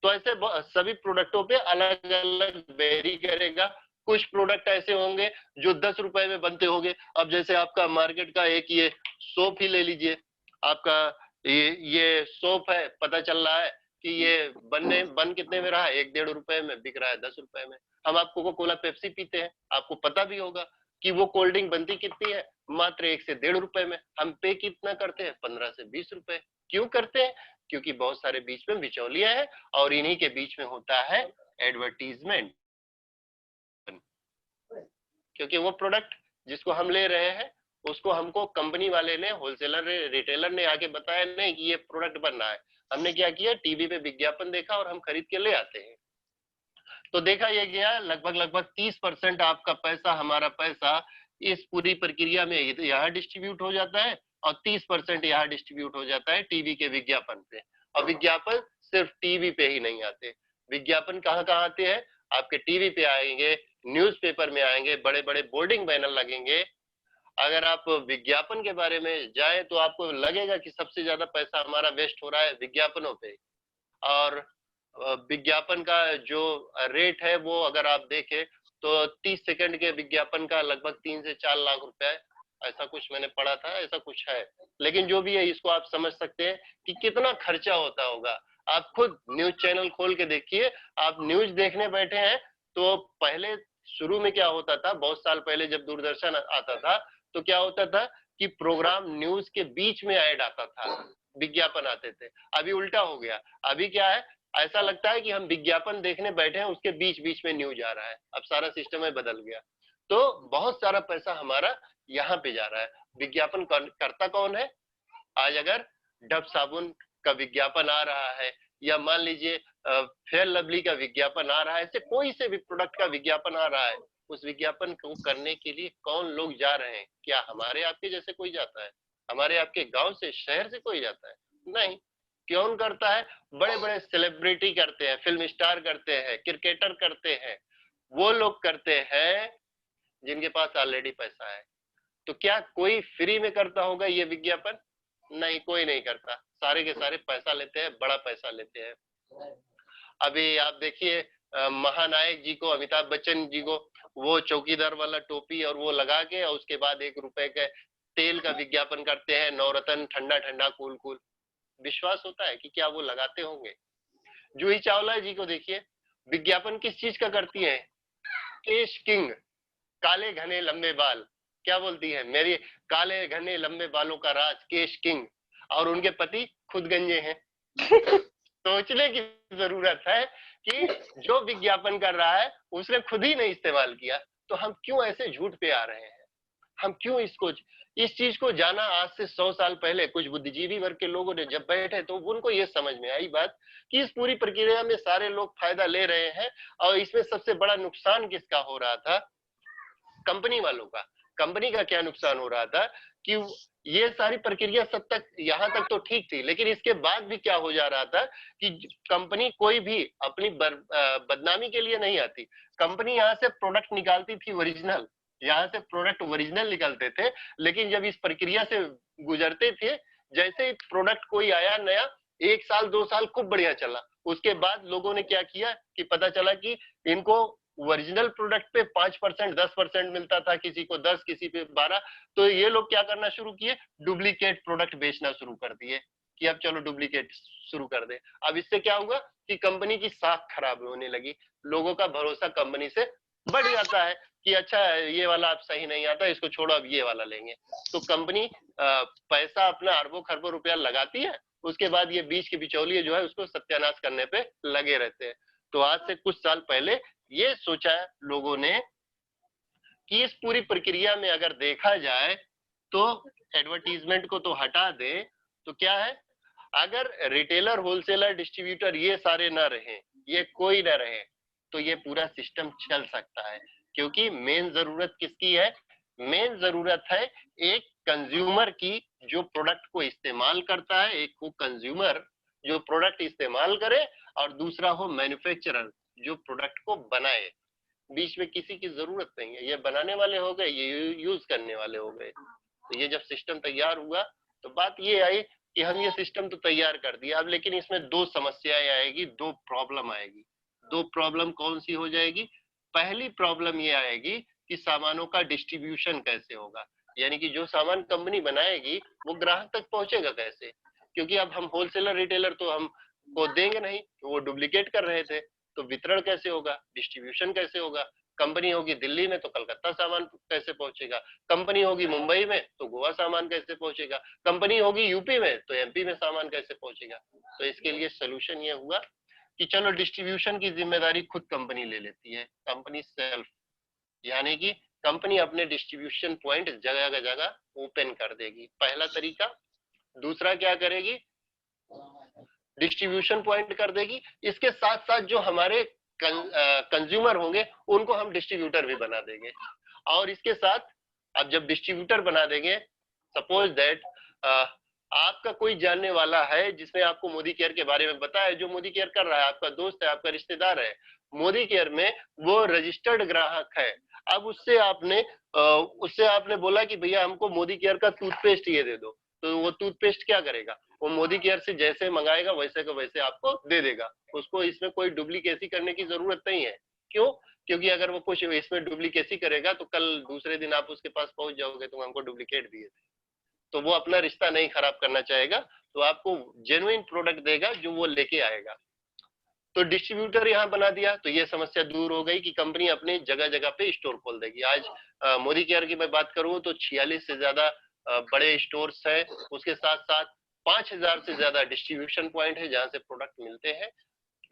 तो ऐसे सभी प्रोडक्टों पे अलग अलग वेरी करेगा। कुछ प्रोडक्ट ऐसे होंगे जो 10 रुपए में बनते होंगे। अब जैसे आपका मार्केट का एक ये सोप ही ले लीजिए, आपका ये सोप है, पता चल रहा है कि ये बन कितने में रहा है, 1-1.5 रुपए में बिक रहा है, 10 रुपए में। हम आप कोका कोला पेप्सी पीते हैं, आपको पता भी होगा कि वो कोल्ड ड्रिंक बनती कितनी है, मात्र 1 से 1.5 रुपए में। हम पे कितना करते हैं, 15 से 20 रुपए। क्यों करते हैं, क्योंकि बहुत सारे बीच में बिचौलिया है, और इन्हीं के बीच में होता है एडवर्टीजमेंट। क्योंकि वो प्रोडक्ट जिसको हम ले रहे हैं, उसको हमको कंपनी वाले ने, होलसेलर ने, रिटेलर ने आके बताया नहीं कि ये प्रोडक्ट बन रहा है। हमने क्या किया, टीवी पे विज्ञापन देखा और हम खरीद के ले आते हैं। तो देखा ये गया लगभग लगभग 30% आपका पैसा, हमारा पैसा इस पूरी प्रक्रिया में यहाँ डिस्ट्रीब्यूट हो जाता है, और 30% यहाँ डिस्ट्रीब्यूट हो जाता है टीवी के विज्ञापन पे। और विज्ञापन सिर्फ टीवी पे ही नहीं आते, विज्ञापन कहाँ कहाँ आते हैं, आपके टीवी पे आएंगे, न्यूज़पेपर में आएंगे, बड़े बड़े बोर्डिंग बैनर लगेंगे। अगर आप विज्ञापन के बारे में जाए तो आपको लगेगा कि सबसे ज्यादा पैसा हमारा वेस्ट हो रहा है विज्ञापनों पे। और विज्ञापन का जो रेट है वो अगर आप देखें तो 30 सेकंड के विज्ञापन का लगभग 3 से 4 लाख रुपए, ऐसा कुछ मैंने पढ़ा था, ऐसा कुछ है। लेकिन जो भी है, इसको आप समझ सकते हैं कि कितना खर्चा होता होगा। आप खुद न्यूज चैनल खोल के देखिए, आप न्यूज देखने बैठे हैं तो पहले शुरू में क्या होता था, बहुत साल पहले जब दूरदर्शन आता था, तो क्या होता था कि प्रोग्राम न्यूज के बीच में ऐड आता था, विज्ञापन आते थे। अभी उल्टा हो गया, अभी क्या है, ऐसा लगता है कि हम विज्ञापन देखने बैठे हैं, उसके बीच बीच में न्यूज आ रहा है। अब सारा सिस्टम है बदल गया। तो बहुत सारा पैसा हमारा यहाँ पे जा रहा है। विज्ञापन करता कौन है, आज अगर डब साबुन का विज्ञापन आ रहा है, या मान लीजिए फेयर लवली का विज्ञापन आ रहा है, ऐसे कोई से भी प्रोडक्ट का विज्ञापन आ रहा है, उस विज्ञापन को करने के लिए कौन लोग जा रहे हैं, क्या हमारे आपके जैसे कोई जाता है, हमारे आपके गांव से, शहर से कोई जाता है, नहीं। कौन करता है, बड़े बड़े सेलिब्रिटी करते हैं, फिल्म स्टार करते हैं, क्रिकेटर करते हैं, वो लोग करते हैं जिनके पास ऑलरेडी पैसा है। तो क्या कोई फ्री में करता होगा ये विज्ञापन, नहीं, कोई नहीं करता, सारे के सारे पैसा लेते हैं, बड़ा पैसा लेते हैं। अभी आप देखिए महानायक जी को, अमिताभ बच्चन जी को, वो चौकीदार वाला टोपी और वो लगा के, और उसके बाद 1 रुपए के तेल का विज्ञापन करते हैं, नवरत्न ठंडा ठंडा कूल कूल। विश्वास होता है कि क्या वो लगाते होंगे। जूही चावला जी को देखिए, विज्ञापन किस चीज का करती है, केश किंग, काले घने लंबे बाल, क्या बोलती है, काले घने लंबे बालों का राज, केश किंग, और उनके पति खुद गंजे हैं। सोचने की जरूरत है कि जो विज्ञापन कर रहा है उसने खुद ही नहीं इस्तेमाल किया, तो हम क्यों ऐसे झूठ पे आ रहे हैं? हम क्यों इस चीज को जाना आज से 100 साल पहले कुछ बुद्धिजीवी वर्ग के लोगों ने जब बैठे तो उनको ये समझ में आई बात कि इस पूरी प्रक्रिया में सारे लोग फायदा ले रहे हैं, और इसमें सबसे बड़ा नुकसान किसका हो रहा था? कंपनी वालों का। कंपनी का क्या नुकसान हो रहा था कि ये सारी प्रक्रिया सब तक यहाँ तक तो ठीक थी, लेकिन इसके बाद भी क्या हो जा रहा था कि कंपनी कोई भी अपनी बदनामी के लिए नहीं आती। कंपनी यहाँ से प्रोडक्ट निकालती थी ओरिजिनल, यहाँ से प्रोडक्ट ओरिजिनल निकलते थे, लेकिन जब इस प्रक्रिया से गुजरते थे, जैसे प्रोडक्ट कोई आया नया, 1 साल 2 साल खूब बढ़िया चला, उसके बाद लोगों ने क्या किया कि पता चला कि इनको ओरिजिनल प्रोडक्ट पे 5% 10% मिलता था, किसी को 10, किसी पे 12, तो ये लोग क्या करना शुरू किए? डुप्लीकेट प्रोडक्ट बेचना शुरू कर दिए कि अब चलो डुप्लीकेट शुरू कर दे। अब इससे क्या हुआ कि कंपनी की साख खराब होने लगी, लोगों का भरोसा कंपनी से बढ़ जाता है कि अच्छा ये वाला अब सही नहीं आता, इसको छोड़ो, अब ये वाला लेंगे। तो कंपनी पैसा अपना अरबों खरबों रुपया लगाती है, उसके बाद ये बीच के बिचौलिए जो है उसको सत्यानाश करने पे लगे रहते हैं। तो आज से कुछ साल पहले ये सोचा लोगों ने कि इस पूरी प्रक्रिया में अगर देखा जाए तो एडवर्टीजमेंट को तो हटा दे, तो क्या है, अगर रिटेलर, होलसेलर, डिस्ट्रीब्यूटर ये सारे ना रहे, ये कोई ना रहे, तो ये पूरा सिस्टम चल सकता है। क्योंकि मेन जरूरत किसकी है? मेन जरूरत है एक कंज्यूमर की जो प्रोडक्ट को इस्तेमाल करता है, एक को कंज्यूमर जो प्रोडक्ट इस्तेमाल करे, और दूसरा हो मैन्युफैक्चरर जो प्रोडक्ट को बनाए। बीच में किसी की जरूरत नहीं है, ये बनाने वाले हो गए, ये यूज करने वाले हो गए। तो ये जब सिस्टम तैयार हुआ तो बात ये आई कि हम ये सिस्टम तो तैयार कर दिया, अब लेकिन इसमें 2 समस्याएं आएगी, 2 प्रॉब्लम आएगी। 2 प्रॉब्लम कौन सी हो जाएगी? पहली प्रॉब्लम ये आएगी कि सामानों का डिस्ट्रीब्यूशन कैसे होगा, यानी कि जो सामान कंपनी बनाएगी वो ग्राहक तक पहुंचेगा कैसे? क्योंकि अब हम होलसेलर रिटेलर तो हम को देंगे नहीं, तो वो डुप्लीकेट कर रहे थे, तो वितरण कैसे होगा, डिस्ट्रीब्यूशन कैसे होगा? कंपनी होगी दिल्ली में तो कलकत्ता सामान कैसे पहुंचेगा? कंपनी होगी मुंबई में तो गोवा सामान कैसे पहुंचेगा? कंपनी होगी यूपी में तो एमपी में सामान कैसे पहुंचेगा? तो इसके लिए सोल्यूशन ये हुआ कि चलो डिस्ट्रीब्यूशन की जिम्मेदारी खुद कंपनी ले लेती है, कंपनी सेल्फ, यानी कि कंपनी अपने डिस्ट्रीब्यूशन पॉइंट जगह जगह ओपन कर देगी, पहला तरीका। दूसरा क्या करेगी? डिस्ट्रीब्यूशन पॉइंट कर देगी, इसके साथ साथ जो हमारे कंज्यूमर होंगे उनको हम डिस्ट्रीब्यूटर भी बना देंगे। और इसके साथ अब जब डिस्ट्रीब्यूटर बना देंगे, सपोज दैट आपका कोई जानने वाला है जिसने आपको मोदी केयर के बारे में बताया, जो मोदी केयर कर रहा है, आपका दोस्त है, आपका रिश्तेदार है, मोदी केयर में वो रजिस्टर्ड ग्राहक है। अब उससे आपने बोला कि भैया हमको मोदी केयर का टूथपेस्ट ये दे दो, तो वो टूथपेस्ट क्या करेगा? वो मोदी केयर से जैसे मंगाएगा वैसे का वैसे आपको दे देगा, उसको इसमें कोई डुप्लीकेसी करने की जरूरत नहीं है। क्यों? क्योंकि अगर वो कुछ इसमें डुप्लीकेसी करेगा तो कल दूसरे दिन आप उसके पास पहुंच जाओगे तो हमको डुप्लीकेट दिए थे, तो वो अपना रिश्ता नहीं खराब करना चाहेगा, तो आपको जेन्युइन प्रोडक्ट देगा जो वो लेके आएगा। तो डिस्ट्रीब्यूटर यहाँ बना दिया तो ये समस्या दूर हो गई कि कंपनी अपने जगह जगह पे स्टोर खोल देगी। आज मोदी केयर की मैं बात करूं तो 46 से ज्यादा बड़े स्टोर्स है, उसके साथ साथ 5000 से ज्यादा डिस्ट्रीब्यूशन पॉइंट है जहां से प्रोडक्ट मिलते हैं,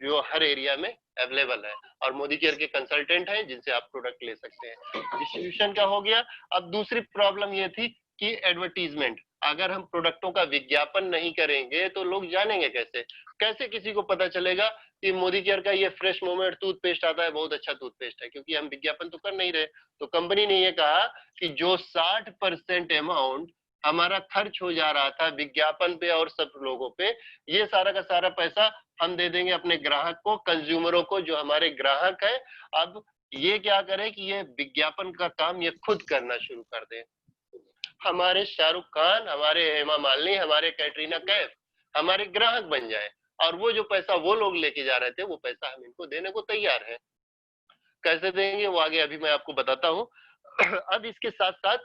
जो हर एरिया में अवेलेबल है, और मोदी केयर के कंसल्टेंट हैं जिनसे आप प्रोडक्ट ले सकते हैं। डिस्ट्रीब्यूशन का हो गया। अब दूसरी प्रॉब्लम ये थी कि एडवर्टीजमेंट, अगर हम प्रोडक्टों का विज्ञापन नहीं करेंगे तो लोग जानेंगे कैसे? कैसे किसी को पता चलेगा कि मोदी केयर का ये फ्रेश मोमेंट टूथपेस्ट आता है, बहुत अच्छा टूथपेस्ट है, क्योंकि हम विज्ञापन तो कर नहीं रहे। तो कंपनी ने ये कहा कि जो 60% अमाउंट हमारा खर्च हो जा रहा था विज्ञापन पे और सब लोगों पे, ये सारा का सारा पैसा हम दे देंगे अपने ग्राहक को, कंज्यूमरों को, जो हमारे ग्राहक है। अब ये क्या करे कि ये विज्ञापन का काम ये खुद करना शुरू कर दे। हमारे शाहरुख खान, हमारे हेमा मालिनी, हमारे कैटरीना कैफ हमारे ग्राहक बन जाए, और वो जो पैसा वो लोग लेके जा रहे थे वो पैसा हम इनको देने को तैयार है। कैसे देंगे वो आगे अभी मैं आपको बताता हूँ। अब इसके साथ साथ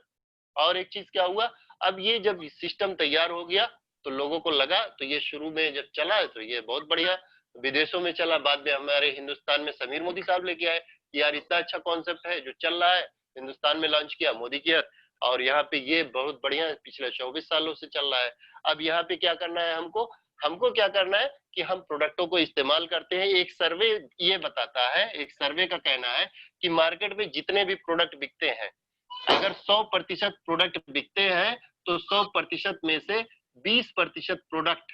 और एक चीज क्या हुआ, अब ये जब सिस्टम तैयार हो गया तो लोगों को लगा, तो ये शुरू में जब चला है तो ये बहुत बढ़िया, विदेशों में चला, बाद में हमारे हिंदुस्तान में समीर मोदी साहब लेके आए, यार इतना अच्छा कॉन्सेप्ट है जो चल रहा है, हिंदुस्तान में लॉन्च किया मोदी केयर। और यहाँ पे ये बहुत बढ़िया पिछले 24 सालों से चल रहा है। अब यहाँ पे क्या करना है हमको, हमको क्या करना है कि हम प्रोडक्टों को इस्तेमाल करते हैं। एक सर्वे ये बताता है, एक सर्वे का कहना है कि मार्केट में जितने भी प्रोडक्ट बिकते हैं, अगर 100% प्रोडक्ट बिकते हैं तो 100% में से 20% प्रोडक्ट,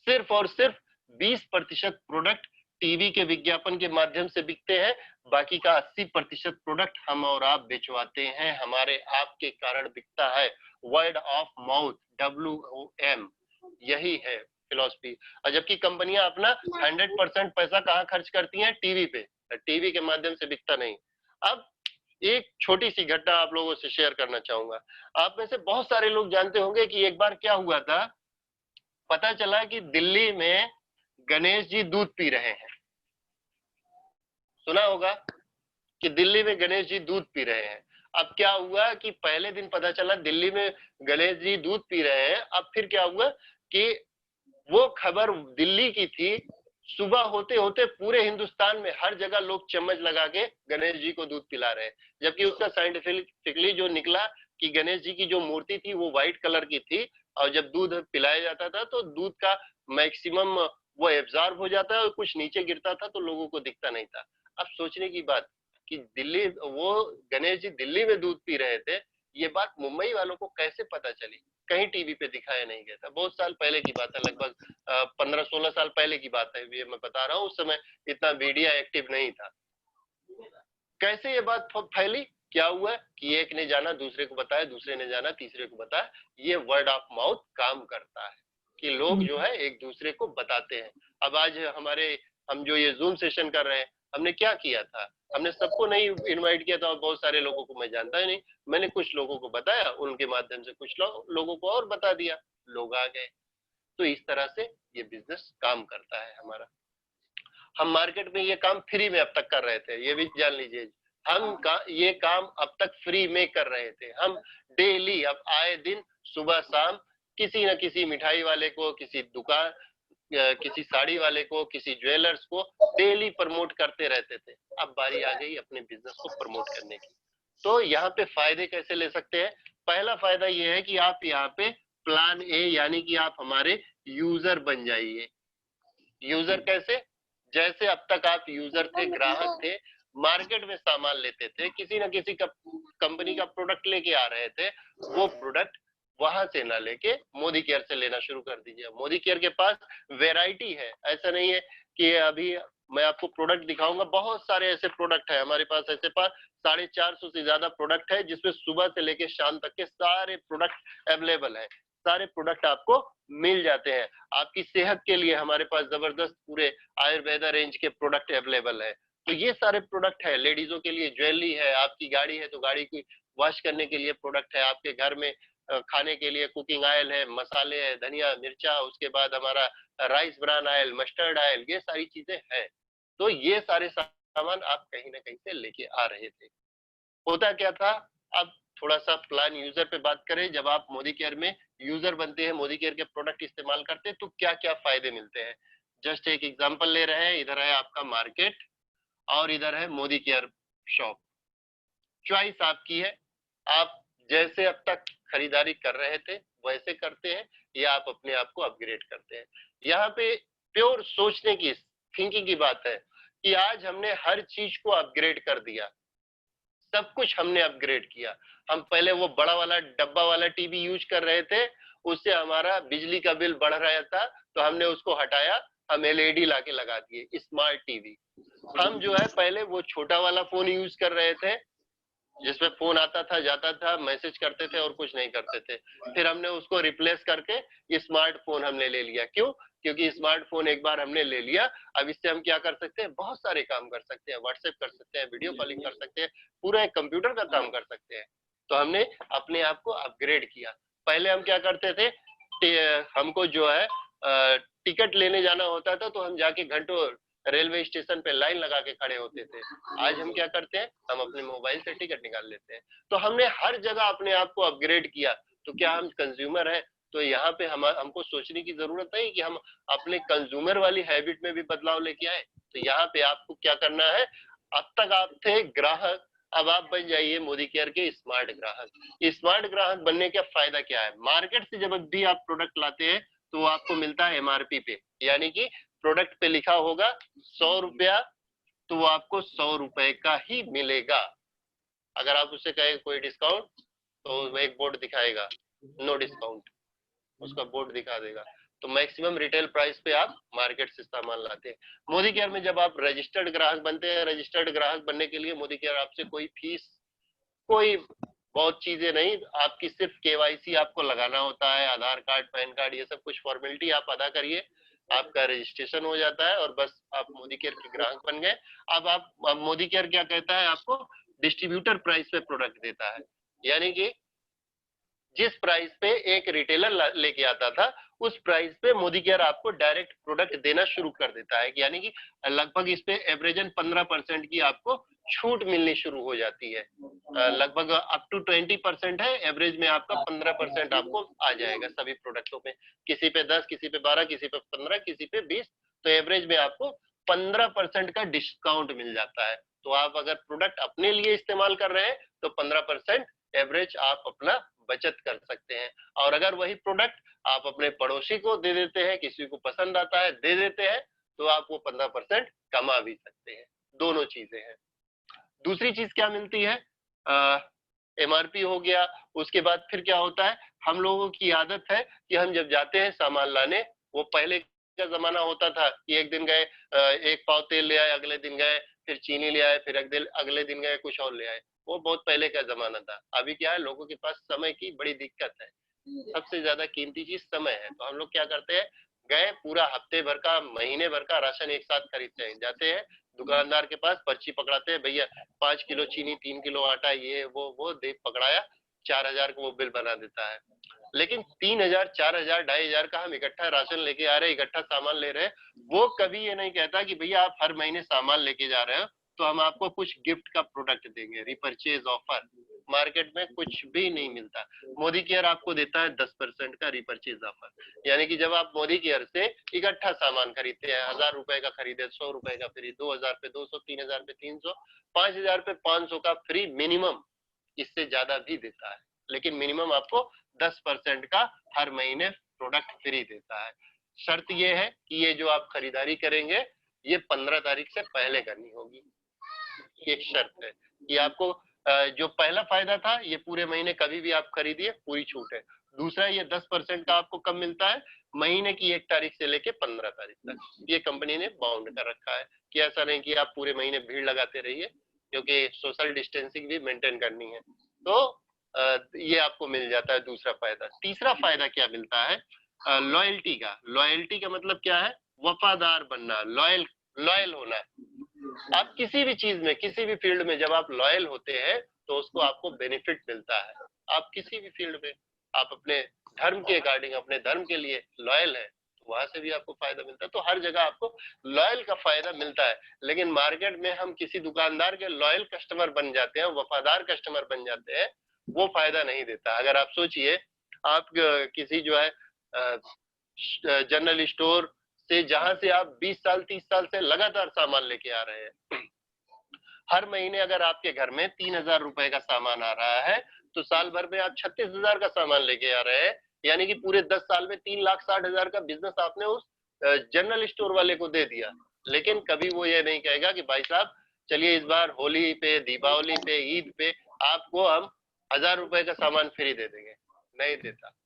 सिर्फ और सिर्फ 20% प्रोडक्ट टीवी के विज्ञापन के माध्यम से बिकते हैं। बाकी का 80% प्रोडक्ट हम और आप बेचवाते हैं, हमारे आपके कारण बिकता है। वर्ड ऑफ माउथ, WOM, यही है फिलॉसफी। और जबकि कंपनियां अपना 100% पैसा कहाँ खर्च करती हैं? टीवी पे, टीवी के माध्यम से बिकता नहीं। अब एक छोटी सी घटना आप लोगों से शेयर करना चाहूंगा। आप में से बहुत सारे लोग जानते होंगे कि एक बार क्या हुआ था, पता चला कि दिल्ली में गणेश जी दूध पी रहे हैं। सुना होगा कि दिल्ली में गणेश जी दूध पी रहे हैं। अब क्या हुआ कि पहले दिन पता चला दिल्ली में गणेश जी दूध पी रहे हैं। अब फिर क्या हुआ कि वो खबर दिल्ली की थी, सुबह होते होते पूरे हिंदुस्तान में हर जगह लोग चम्मच लगा के गणेश जी को दूध पिला रहे हैं। जबकि उसका साइंटिफिकली जो निकला कि गणेश जी की जो मूर्ति थी वो व्हाइट कलर की थी, और जब दूध पिलाया जाता था तो दूध का मैक्सिमम वो एब्जॉर्ब हो जाता है और कुछ नीचे गिरता था तो लोगों को दिखता नहीं था। अब सोचने की बात कि दिल्ली, वो गणेश जी दिल्ली में दूध पी रहे थे, ये बात मुंबई वालों को कैसे पता चली? कहीं टीवी पे दिखाया नहीं गया था। बहुत साल पहले की बात है, लगभग 15-16 साल पहले की बात है ये मैं बता रहा हूँ। उस समय इतना मीडिया एक्टिव नहीं था। कैसे ये बात फैली? क्या हुआ कि एक ने जाना दूसरे को बताया, दूसरे ने जाना तीसरे को बताया। ये वर्ड ऑफ माउथ काम करता है कि लोग जो है एक दूसरे को बताते हैं। अब आज हम जो ये जूम सेशन कर रहे हैं, हमने क्या किया था? हमने सबको नहीं इनवाइट किया था और बहुत सारे लोगों को मैं जानता ही नहीं। मैंने कुछ लोगों को बताया, उनके माध्यम से कुछ लोगों को और बता दिया, लोग आ गए। तो इस तरह से ये बिजनेस काम करता है हमारा। हम मार्केट में ये काम फ्री में अब तक कर रहे थे, ये भी जान लीजिए। ये काम अब तक फ्री में कर रहे थे। हम डेली, अब आए दिन सुबह शाम किसी न किसी मिठाई वाले को, किसी दुकान, किसी साड़ी वाले को, किसी ज्वेलर्स को डेली प्रमोट करते रहते थे। अब बारी आ गई अपने बिजनेस को प्रमोट करने की। तो यहाँ पे फायदे कैसे ले सकते हैं? पहला फायदा ये है कि आप यहाँ पे प्लान ए, यानी कि आप हमारे यूजर बन जाइए। यूजर कैसे? जैसे अब तक आप यूजर थे, ग्राहक थे, मार्केट में सामान लेते थे, किसी न किसी कंपनी का प्रोडक्ट लेके आ रहे थे, वो प्रोडक्ट वहां से ना लेके मोदी केयर से लेना शुरू कर दीजिए। मोदी केयर के पास वैरायटी है, ऐसा नहीं है कि अभी मैं आपको प्रोडक्ट दिखाऊंगा, बहुत सारे ऐसे प्रोडक्ट है हमारे पास। ऐसे पास 450 से ज्यादा प्रोडक्ट है, जिसमें सुबह से लेके शाम तक के सारे प्रोडक्ट अवेलेबल है। सारे प्रोडक्ट आपको मिल जाते हैं। आपकी सेहत के लिए हमारे पास जबरदस्त पूरे आयुर्वेदा रेंज के प्रोडक्ट अवेलेबल है। तो ये सारे प्रोडक्ट है। लेडीजों के लिए ज्वेलरी है, आपकी गाड़ी है तो गाड़ी की वॉश करने के लिए प्रोडक्ट है, आपके घर में खाने के लिए कुकिंग ऑयल है, मसाले है, धनिया मिर्चा, उसके बाद हमारा rice bran oil, mustard oil, ये सारी चीजें हैं। तो ये सारे सामान आप कहीं ना कहीं से लेके आ रहे थे। होता क्या था, अब थोड़ा सा प्लान यूजर पे बात करें। जब आप मोदी केयर में यूजर बनते हैं, मोदी केयर के प्रोडक्ट इस्तेमाल करते हैं, तो क्या क्या फायदे मिलते हैं? जस्ट एक एग्जांपल ले रहे हैं। इधर है आपका मार्केट और इधर है मोदी केयर शॉप। चॉइस आपकी है, आप जैसे अब तक खरीदारी कर रहे थे वैसे करते हैं, या आप अपने आप को अपग्रेड करते हैं। यहाँ पे प्योर सोचने की, थिंकिंग की बात है कि आज हमने हर चीज को अपग्रेड कर दिया, सब कुछ हमने अपग्रेड किया। हम पहले वो बड़ा वाला डब्बा वाला टीवी यूज कर रहे थे, उससे हमारा बिजली का बिल बढ़ रहा था, तो हमने उसको हटाया, हम एलईडी लाके लगा दिए, स्मार्ट टीवी। हम जो है पहले वो छोटा वाला फोन यूज कर रहे थे, जिसमें फोन आता था जाता था, मैसेज करते थे और कुछ नहीं करते थे। फिर हमने उसको रिप्लेस करके स्मार्टफोन हमने ले लिया। क्यों? क्योंकि स्मार्टफोन एक बार हमने ले लिया, अब इससे हम क्या कर सकते हैं? बहुत सारे काम कर सकते हैं, व्हाट्सएप कर सकते हैं, वीडियो कॉलिंग कर सकते हैं, पूरा एक कंप्यूटर का काम कर सकते हैं। तो हमने अपने आप को अपग्रेड किया। पहले हम क्या करते थे, हमको जो है टिकट लेने जाना होता था तो हम जाके घंटों रेलवे स्टेशन पे लाइन लगा के खड़े होते थे। आज हम क्या करते हैं, हम अपने मोबाइल से टिकट निकाल लेते हैं। तो हमने हर जगह अपने आप को अपग्रेड किया। तो क्या हम कंज्यूमर हैं? तो यहाँ पे हमको सोचने की जरूरत नहीं कि हम अपने कंज्यूमर वाली हैबिट में भी बदलाव लेके आए। तो यहाँ पे आपको क्या करना है, अब तक आप थे ग्राहक, अब आप बन जाइए मोदी केयर के स्मार्ट ग्राहक। स्मार्ट ग्राहक बनने का फायदा क्या है? मार्केट से जब भी आप प्रोडक्ट लाते हैं तो वो आपको मिलता है एमआरपी पे, यानी कि प्रोडक्ट पे लिखा होगा 100 रुपया, तो वो आपको 100 रुपए का ही मिलेगा। अगर आप उससे कहें कोई डिस्काउंट, तो वो एक बोर्ड दिखाएगा नो डिस्काउंट, उसका बोर्ड दिखा देगा। तो मैक्सिमम रिटेल प्राइस पे आप मार्केट से सामान लाते हैं। मोदी केयर में जब आप रजिस्टर्ड ग्राहक बनते हैं, रजिस्टर्ड ग्राहक बनने के लिए मोदी केयर आपसे कोई फीस, कोई बहुत चीजें नहीं, आपकी सिर्फ केवाईसी आपको लगाना होता है, आधार कार्ड, पैन कार्ड, ये सब कुछ फॉर्मेलिटी आप अदा करिए, आपका रजिस्ट्रेशन हो जाता है और बस आप मोदी केयर के ग्राहक बन गए। अब मोदी केयर क्या कहता है? आपको डिस्ट्रीब्यूटर प्राइस पे प्रोडक्ट देता है, यानी कि जिस प्राइस पे एक रिटेलर लेके आता था, उस प्राइस पे मोदी केयर आपको डायरेक्ट प्रोडक्ट देना शुरू कर देता है, यानी कि लगभग इस पे एवरेजन 15% की आपको छूट मिलनी शुरू हो जाती है। लगभग अप टू 20% है, एवरेज में आपका 15% आपको आ जाएगा सभी प्रोडक्टों पे। किसी पे 10, किसी पे 12, किसी पे 15, किसी पे 20, तो एवरेज में आपको 15% का डिस्काउंट मिल जाता है। तो आप अगर प्रोडक्ट अपने लिए इस्तेमाल कर रहे हैं तो 15% एवरेज आप अपना बचत कर सकते हैं। और अगर वही प्रोडक्ट आप अपने पड़ोसी को दे देते हैं, किसी को पसंद आता है दे देते हैं, तो आप वो 15% कमा भी सकते हैं। दोनों चीजें हैं। दूसरी चीज क्या मिलती है? एमआरपी हो गया। उसके बाद फिर क्या होता है, हम लोगों की आदत है कि हम जब जाते हैं सामान लाने, वो पहले का जमाना होता था कि एक दिन गए एक पाव तेल ले आए, अगले दिन गए फिर चीनी ले आए, फिर अगले दिन गए कुछ और ले आए। वो बहुत पहले का जमाना था। अभी क्या है, लोगों के पास समय की बड़ी दिक्कत है, सबसे ज्यादा कीमती चीज समय है। तो हम लोग क्या करते हैं, गए पूरा हफ्ते भर का, महीने भर का राशन एक साथ खरीदते हैं, जाते हैं दुकानदार के पास, पर्ची पकड़ाते हैं, भैया 5 किलो चीनी, 3 किलो आटा, ये वो दे पकड़ाया, 4,000 का वो बिल बना देता है। लेकिन 3,000, 4,000, 2,500 का हम इकट्ठा राशन लेके आ रहे हैं, इकट्ठा सामान ले रहे हैं, वो कभी ये नहीं कहता कि भैया आप हर महीने सामान लेके जा रहे हो तो हम आपको कुछ गिफ्ट का प्रोडक्ट देंगे, रिपर्चेज ऑफर। मार्केट में कुछ भी नहीं मिलता। मोदी केयर आपको देता है 10% का रिपर्चेज ऑफर, यानी कि जब आप मोदी केयर से इकट्ठा सामान खरीदते हैं, 1,000 रुपए का खरीदे 100 रुपए का फ्री, 2,000 पे 200, 3,000 पे 300, 5,000 पे 500 का फ्री मिनिमम, इससे ज्यादा भी देता है, लेकिन मिनिमम आपको 10% का हर महीने प्रोडक्ट फ्री देता है। शर्त ये है कि ये जो आप खरीदारी करेंगे ये 15 तारीख से पहले करनी होगी। एक शर्त है कि आपको जो पहला फायदा था, ये पूरे महीने कभी भी आप खरीदिए, पूरी छूट है। दूसरा, ये 10% का आपको कब मिलता है? महीने की 1 तारीख से लेके 15 तारीख तक। ये कंपनी ने बाउंड कर रखा है कि ऐसा नहीं कि आप पूरे महीने भीड़ लगाते रहिए, क्योंकि सोशल डिस्टेंसिंग भी मेंटेन करनी है। तो ये आपको मिल जाता है दूसरा फायदा। तीसरा फायदा क्या मिलता है? लॉयल्टी का। लॉयल्टी का मतलब क्या है? वफादार बनना, लॉयल लॉयल होना। आप किसी भी चीज में, किसी भी फील्ड में जब आप लॉयल होते हैं तो उसको आपको बेनिफिट मिलता है। आप किसी भी फील्ड में, आप अपने धर्म के अकॉर्डिंग, अपने धर्म के लिए लॉयल है, तो वहां से भी आपको फायदा मिलता है। तो हर जगह आपको लॉयल का फायदा मिलता है। लेकिन मार्केट में हम किसी दुकानदार के लॉयल कस्टमर बन जाते हैं, वफादार कस्टमर बन जाते हैं, वो फायदा नहीं देता। अगर आप सोचिए, आप किसी जो है जनरल स्टोर से, जहां से आप 20 साल 30 साल से लगातार सामान लेके आ रहे हैं, हर महीने अगर आपके घर में 3,000 रुपए का सामान आ रहा है, तो साल भर में आप 36,000 का सामान लेके आ रहे हैं, यानी कि पूरे 10 साल में 3,60,000 का बिजनेस आपने उस जनरल स्टोर वाले को दे दिया। लेकिन कभी वो ये नहीं कहेगा कि भाई साहब चलिए इस बार होली पे, दीपावली पे, ईद पे आपको हम 1,000 रुपए का सामान फ्री दे देंगे। नहीं देता।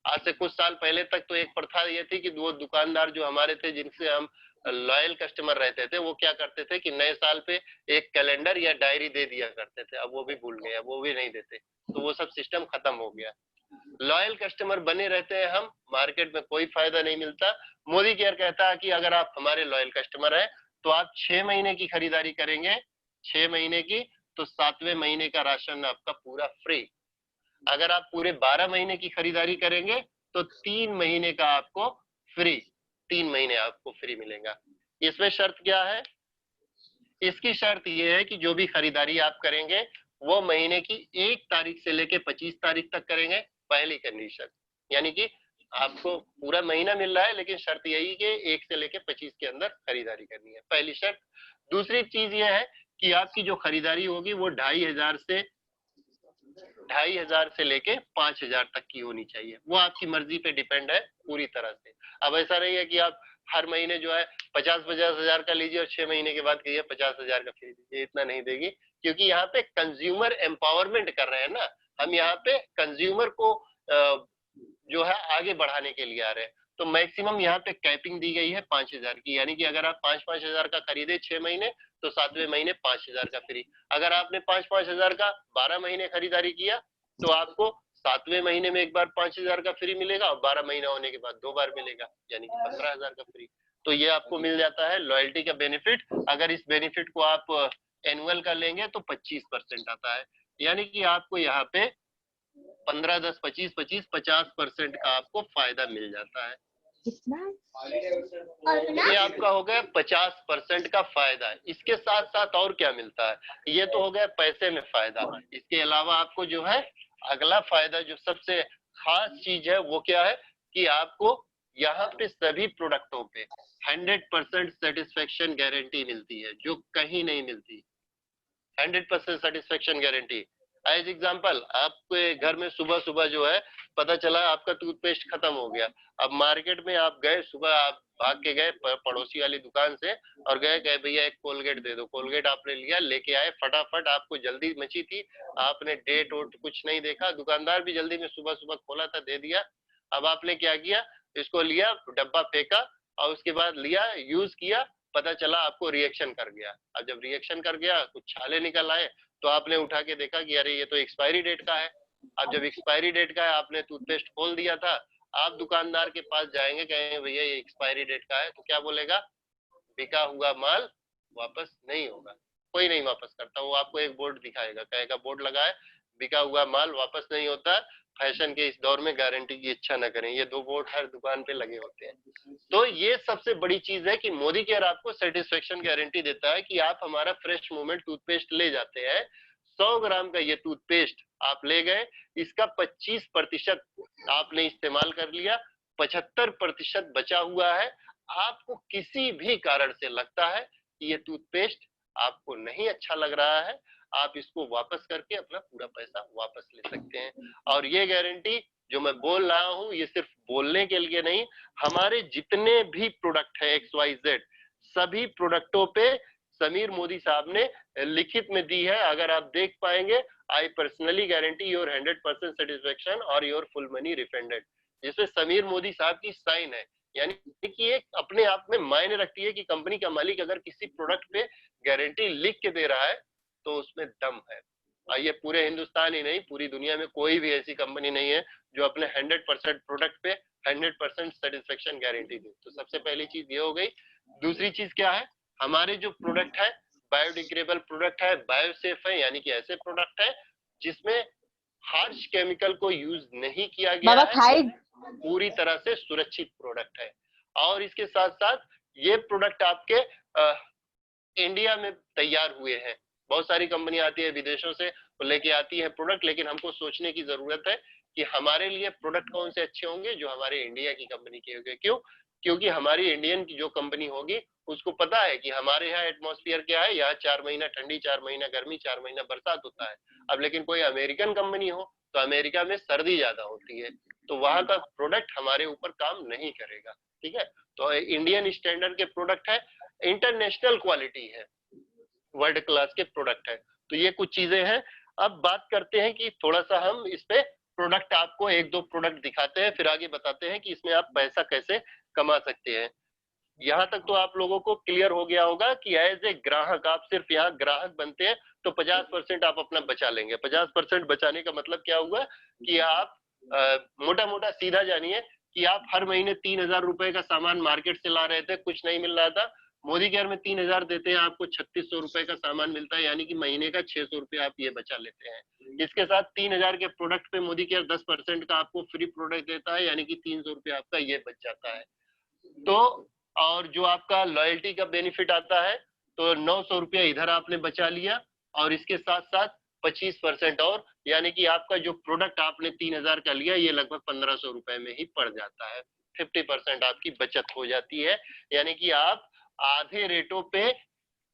आज से कुछ साल पहले तक तो एक प्रथा ये थी कि वो दुकानदार जो हमारे थे, जिनसे हम लॉयल कस्टमर रहते थे, वो क्या करते थे कि नए साल पे एक कैलेंडर या डायरी दे दिया करते थे। अब वो भी भूल गए, अब वो भी नहीं देते। तो वो सब सिस्टम खत्म हो गया। लॉयल कस्टमर बने रहते हैं हम, मार्केट में कोई फायदा नहीं मिलता। मोदी केयर कहता है कि अगर आप हमारे लॉयल कस्टमर हैं तो आप 6 महीने की खरीदारी करेंगे, 6 महीने की, तो 7वें महीने का राशन आपका पूरा फ्री। अगर आप पूरे 12 महीने की खरीदारी करेंगे तो 3 महीने का आपको फ्री, 3 महीने आपको फ्री मिलेगा। इसमें शर्त क्या है? इसकी शर्त यह है कि जो भी खरीदारी आप करेंगे वो महीने की 1 तारीख से लेके 25 तारीख तक करेंगे, पहली कंडीशन। यानी कि आपको पूरा महीना मिल रहा है, लेकिन शर्त यही कि 1 से लेके 25 के अंदर खरीदारी करनी है, पहली शर्त। दूसरी चीज यह है कि आपकी जो खरीदारी होगी वो 2,500 से लेके 5,000 तक की होनी चाहिए। वो आपकी मर्जी पे डिपेंड है पूरी तरह से। अब ऐसा नहीं है कि आप हर महीने जो है 50,000 का लीजिए और 6 महीने के बाद कहिए 50,000 का फ्री दीजिए, इतना नहीं देगी, क्योंकि यहाँ पे कंज्यूमर एम्पावरमेंट कर रहे हैं ना हम, यहाँ पे कंज्यूमर को जो है आगे बढ़ाने के लिए आ रहे हैं। तो मैक्सिमम यहाँ पे कैपिंग दी गई है 5,000 की, यानी कि अगर आप 5,000 का खरीदे 6 महीने तो 7वें महीने 5,000 का फ्री। अगर आपने 5,000 का 12 महीने खरीदारी किया तो आपको 7वें महीने में एक बार 5,000 का फ्री मिलेगा और 12 महीना होने के बाद 2 बार मिलेगा, यानी कि 15,000 का फ्री। तो ये आपको मिल जाता है लॉयल्टी का बेनिफिट। अगर इस बेनिफिट को आप एनुअल का लेंगे तो 25% आता है, यानी कि आपको यहाँ पे 15, 10, 25, 25, 50% का आपको फायदा मिल जाता है। ये आपका हो गया 50% का फायदा। इसके साथ साथ और क्या मिलता है, ये तो हो गया पैसे में फायदा। इसके अलावा आपको जो है अगला फायदा जो सबसे खास चीज है वो क्या है कि आपको यहाँ पे सभी प्रोडक्टों पे 100% सेटिस्फेक्शन गारंटी मिलती है, जो कहीं नहीं मिलती। 100% सेटिस्फेक्शन गारंटी। एज एग्जाम्पल, आपके घर में सुबह सुबह जो है पता चला आपका टूथपेस्ट खत्म हो गया। अब मार्केट में आप गए, सुबह आप भाग के गए पड़ोसी वाली दुकान से और गए भैया एक कोलगेट दे दो। कोलगेट आपने लिया, लेके आए फटाफट, आपको जल्दी मची थी, आपने डेट वोट कुछ नहीं देखा, दुकानदार भी जल्दी में सुबह सुबह खोला था, दे दिया। अब आपने क्या किया, इसको लिया, डब्बा फेंका और उसके बाद लिया, यूज किया, पता चला आपको रिएक्शन कर गया। अब जब रिएक्शन कर गया, कुछ छाले निकल आए, तो आपने उठा के देखा कि अरे ये तो एक्सपायरी डेट का है। अब जब एक्सपायरी डेट का है, आपने टूथपेस्ट खोल दिया था, आप दुकानदार के पास जाएंगे, कहेंगे भैया ये एक्सपायरी डेट का है, तो क्या बोलेगा, बिका हुआ माल वापस नहीं होगा। कोई नहीं वापस करता, वो आपको एक बोर्ड दिखाएगा, कहेगा बोर्ड लगा है, बिका हुआ माल वापस नहीं होता। फैशन के इस दौर में गारंटी की इच्छा न करें, ये 2 बोर्ड हर दुकान पे लगे होते हैं। तो ये सबसे बड़ी चीज है कि मोदी केयर आपको सेटिस्फेक्शन गारंटी देता है कि आप हमारा फ्रेश मूवमेंट टूथपेस्ट ले जाते हैं, 100 ग्राम का ये टूथपेस्ट आप ले गए, इसका 25% आपने इस्तेमाल कर लिया, 75% बचा हुआ है। आपको किसी भी कारण से लगता है कि ये टूथपेस्ट आपको नहीं अच्छा लग रहा है, आप इसको वापस करके अपना पूरा पैसा वापस ले सकते हैं। और ये गारंटी जो मैं बोल रहा हूँ, ये सिर्फ बोलने के लिए नहीं, हमारे जितने भी प्रोडक्ट है XYZ, सभी प्रोडक्टों पे समीर मोदी साहब ने लिखित में दी है। अगर आप देख पाएंगे, I personally guarantee your 100% satisfaction और योर फुल मनी रिफंडेड, जिसमें समीर मोदी साहब की साइन है। यानी कि एक अपने आप में मायने रखती है कि कंपनी का मालिक अगर किसी प्रोडक्ट पे गारंटी लिख के दे रहा है तो उसमें दम है। और ये पूरे हिंदुस्तान ही नहीं, पूरी दुनिया में कोई भी ऐसी कंपनी नहीं है जो अपने 100% प्रोडक्ट पे 100% सेटिस्फेक्शन गारंटी दे। तो सबसे पहली चीज ये हो गई। दूसरी चीज क्या है, हमारे जो प्रोडक्ट है बायोडिग्रेडेबल प्रोडक्ट है, बायोसेफ है, यानी कि ऐसे प्रोडक्ट है जिसमें हार्श केमिकल को यूज नहीं किया गया है, पूरी तरह से सुरक्षित प्रोडक्ट है। और इसके साथ साथ ये प्रोडक्ट आपके इंडिया में तैयार हुए हैं। बहुत सारी कंपनी आती है विदेशों से, तो लेके आती है प्रोडक्ट, लेकिन हमको सोचने की जरूरत है कि हमारे लिए प्रोडक्ट कौन से अच्छे होंगे, जो हमारे इंडिया की कंपनी के होंगे। क्यों? क्योंकि हमारी इंडियन की जो कंपनी होगी उसको पता है कि हमारे यहाँ एटमॉस्फेयर क्या है, यहाँ 4 महीना ठंडी, 4 महीना गर्मी, 4 महीना बरसात होता है। अब लेकिन कोई अमेरिकन कंपनी हो तो अमेरिका में सर्दी ज्यादा होती है, तो वहां का प्रोडक्ट हमारे ऊपर काम नहीं करेगा। ठीक है, तो इंडियन स्टैंडर्ड के प्रोडक्ट है, इंटरनेशनल क्वालिटी है, वर्ल्ड क्लास के प्रोडक्ट है। तो ये कुछ चीजें हैं। अब बात करते हैं कि थोड़ा सा हम इस पे प्रोडक्ट, आपको एक दो प्रोडक्ट दिखाते हैं, फिर आगे बताते हैं कि इसमें आप पैसा कैसे कमा सकते हैं। यहाँ तक तो आप लोगों को क्लियर हो गया होगा कि एज ए ग्राहक आप सिर्फ यहाँ ग्राहक बनते हैं तो 50% आप अपना बचा लेंगे। 50% बचाने का मतलब क्या हुआ कि आप मोटा मोटा सीधा जानिए कि आप हर महीने 3,000 रुपए का सामान मार्केट से ला रहे थे, कुछ नहीं मिल रहा था, मोदी केयर में 3,000 देते हैं, आपको 3,600 रुपए का सामान मिलता है, यानी कि महीने का 600 रुपए आप ये बचा लेते हैं। इसके साथ 3,000 के प्रोडक्ट पे मोदी केयर 10% का आपको फ्री प्रोडक्ट देता है, यानी कि 300 रुपए आपका ये बच जाता है। तो और जो आपका लॉयल्टी का बेनिफिट आता है, तो 900 रुपया इधर आपने बचा लिया, और इसके साथ साथ 25% और, यानी कि आपका जो प्रोडक्ट आपने 3,000 का लिया, ये लगभग 1,500 रुपए में ही पड़ जाता है। 50% आपकी बचत हो जाती है, यानी कि आप आधे रेटों पे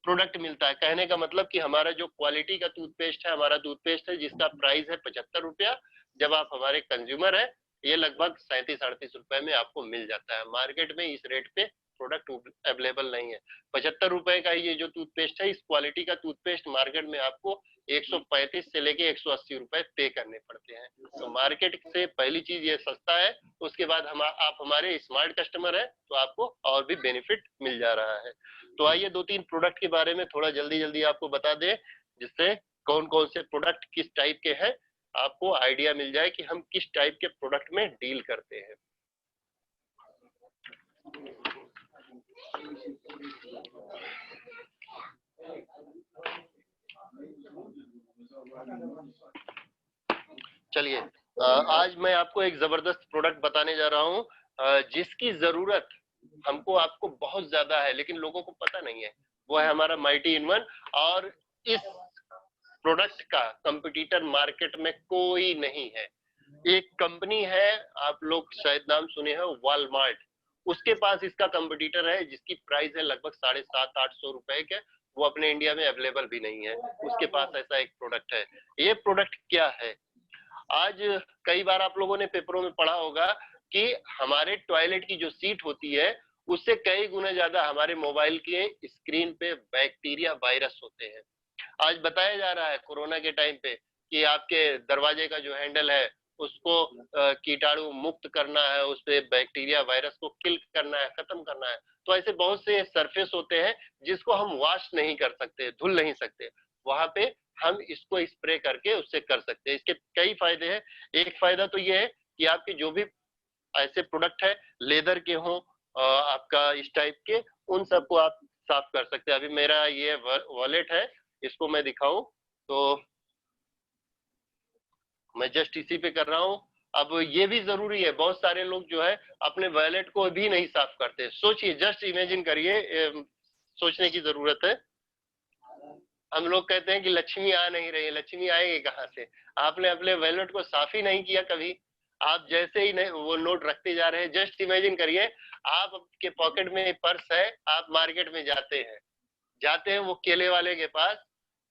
प्रोडक्ट मिलता है। कहने का मतलब कि हमारा जो क्वालिटी का टूथपेस्ट है, हमारा टूथपेस्ट है जिसका प्राइस है 75 रुपया, जब आप हमारे कंज्यूमर है ये लगभग 37-38 रुपए में आपको मिल जाता है। मार्केट में इस रेट पे प्रोडक्ट अवेलेबल नहीं है। 75 रुपए का ये जो टूथपेस्ट है, इस क्वालिटी का टूथपेस्ट मार्केट में आपको 135 से लेके 180 रुपए पे करने पड़ते हैं। तो मार्केट से पहली चीज ये सस्ता है, उसके बाद आप हमारे स्मार्ट कस्टमर है तो आपको और भी बेनिफिट मिल जा रहा है। तो आइए 2-3 प्रोडक्ट के बारे में थोड़ा जल्दी जल्दी आपको बता दें, जिससे कौन कौन से प्रोडक्ट किस टाइप के हैं आपको आइडिया मिल जाए कि हम किस टाइप के प्रोडक्ट में डील करते हैं। चलिए, आज मैं आपको एक जबरदस्त प्रोडक्ट बताने जा रहा हूं जिसकी जरूरत हमको आपको बहुत ज्यादा है लेकिन लोगों को पता नहीं है। वो है हमारा माइटी इन वन। और इस प्रोडक्ट का कंपटीटर मार्केट में कोई नहीं है। एक कंपनी है, आप लोग शायद नाम सुने हैं, वॉलमार्ट। उसके पास इसका कंपटीटर है जिसकी प्राइस है लगभग 750-800 रुपए के। वो अपने इंडिया में अवेलेबल भी नहीं है, उसके पास ऐसा एक प्रोडक्ट है। ये प्रोडक्ट क्या है? आज कई बार आप लोगों ने पेपरों में पढ़ा होगा कि हमारे टॉयलेट की जो सीट होती है उससे कई गुना ज्यादा हमारे मोबाइल के स्क्रीन पे बैक्टीरिया वायरस होते हैं। आज बताया जा रहा है कोरोना के टाइम पे कि आपके दरवाजे का जो हैंडल है उसको कीटाणु मुक्त करना है, उस पे बैक्टीरिया वायरस को किल करना है, खत्म करना है। तो ऐसे बहुत से सरफेस होते हैं जिसको हम वॉश नहीं कर सकते, धुल नहीं सकते, वहां पे हम इसको स्प्रे करके उससे कर सकते हैं। इसके कई फायदे हैं। एक फायदा तो ये है कि आपके जो भी ऐसे प्रोडक्ट है लेदर के हों, आपका इस टाइप के, उन सबको आप साफ कर सकते हैं। अभी मेरा ये वॉलेट है, इसको मैं दिखाऊं तो मैं जस्ट इसी पे कर रहा हूं। अब ये भी जरूरी है, बहुत सारे लोग जो है अपने वॉलेट को भी नहीं साफ करते। सोचिए, जस्ट इमेजिन करिए, सोचने की जरूरत है। हम लोग कहते हैं कि लक्ष्मी आ नहीं रही है, लक्ष्मी आएगी कहाँ से? आपने अपने वॉलेट को साफ ही नहीं किया कभी। आप जैसे ही नहीं वो नोट रखते जा रहे हैं। जस्ट इमेजिन करिए, आपके पॉकेट में पर्स है, आप मार्केट में जाते हैं वो केले वाले के पास,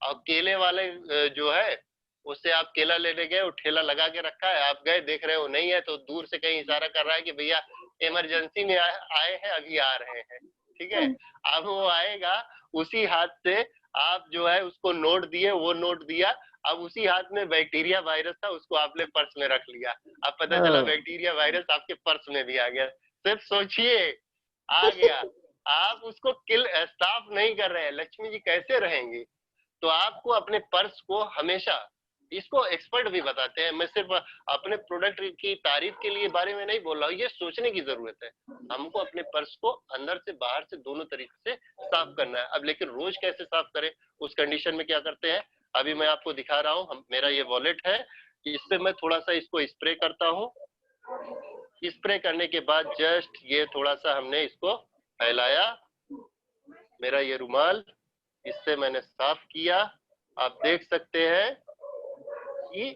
और केले वाले जो है उससे आप केला लेने गए, वो ठेला लगा के रखा है, आप गए, देख रहे हो नहीं है, तो दूर से कहीं इशारा कर रहा है कि भैया इमरजेंसी में आए हैं, अभी आ रहे हैं। ठीक है, अब वो आएगा, उसी हाथ से आप जो है उसको नोट दिए, वो नोट दिया, अब उसी हाथ में बैक्टीरिया वायरस था, उसको आपने पर्स में रख लिया। अब पता चला बैक्टीरिया वायरस आपके पर्स में भी आ गया। सिर्फ सोचिए, आ गया, आप उसको साफ नहीं कर रहे हैं, लक्ष्मी जी कैसे रहेंगी? तो आपको अपने पर्स को हमेशा, इसको एक्सपर्ट भी बताते हैं, मैं सिर्फ अपने प्रोडक्ट की तारीफ के लिए बारे में नहीं बोल रहा हूँ, ये सोचने की जरूरत है। हमको अपने पर्स को अंदर से बाहर से दोनों तरीके से साफ करना है। अब लेकिन रोज कैसे साफ करें, उस कंडीशन में क्या करते हैं, अभी मैं आपको दिखा रहा हूँ। मेरा ये वॉलेट है, इससे मैं थोड़ा सा इसको स्प्रे करता हूँ। स्प्रे करने के बाद जस्ट ये थोड़ा सा हमने इसको फैलाया, मेरा ये रुमाल, इससे मैंने साफ किया। आप देख सकते हैं कि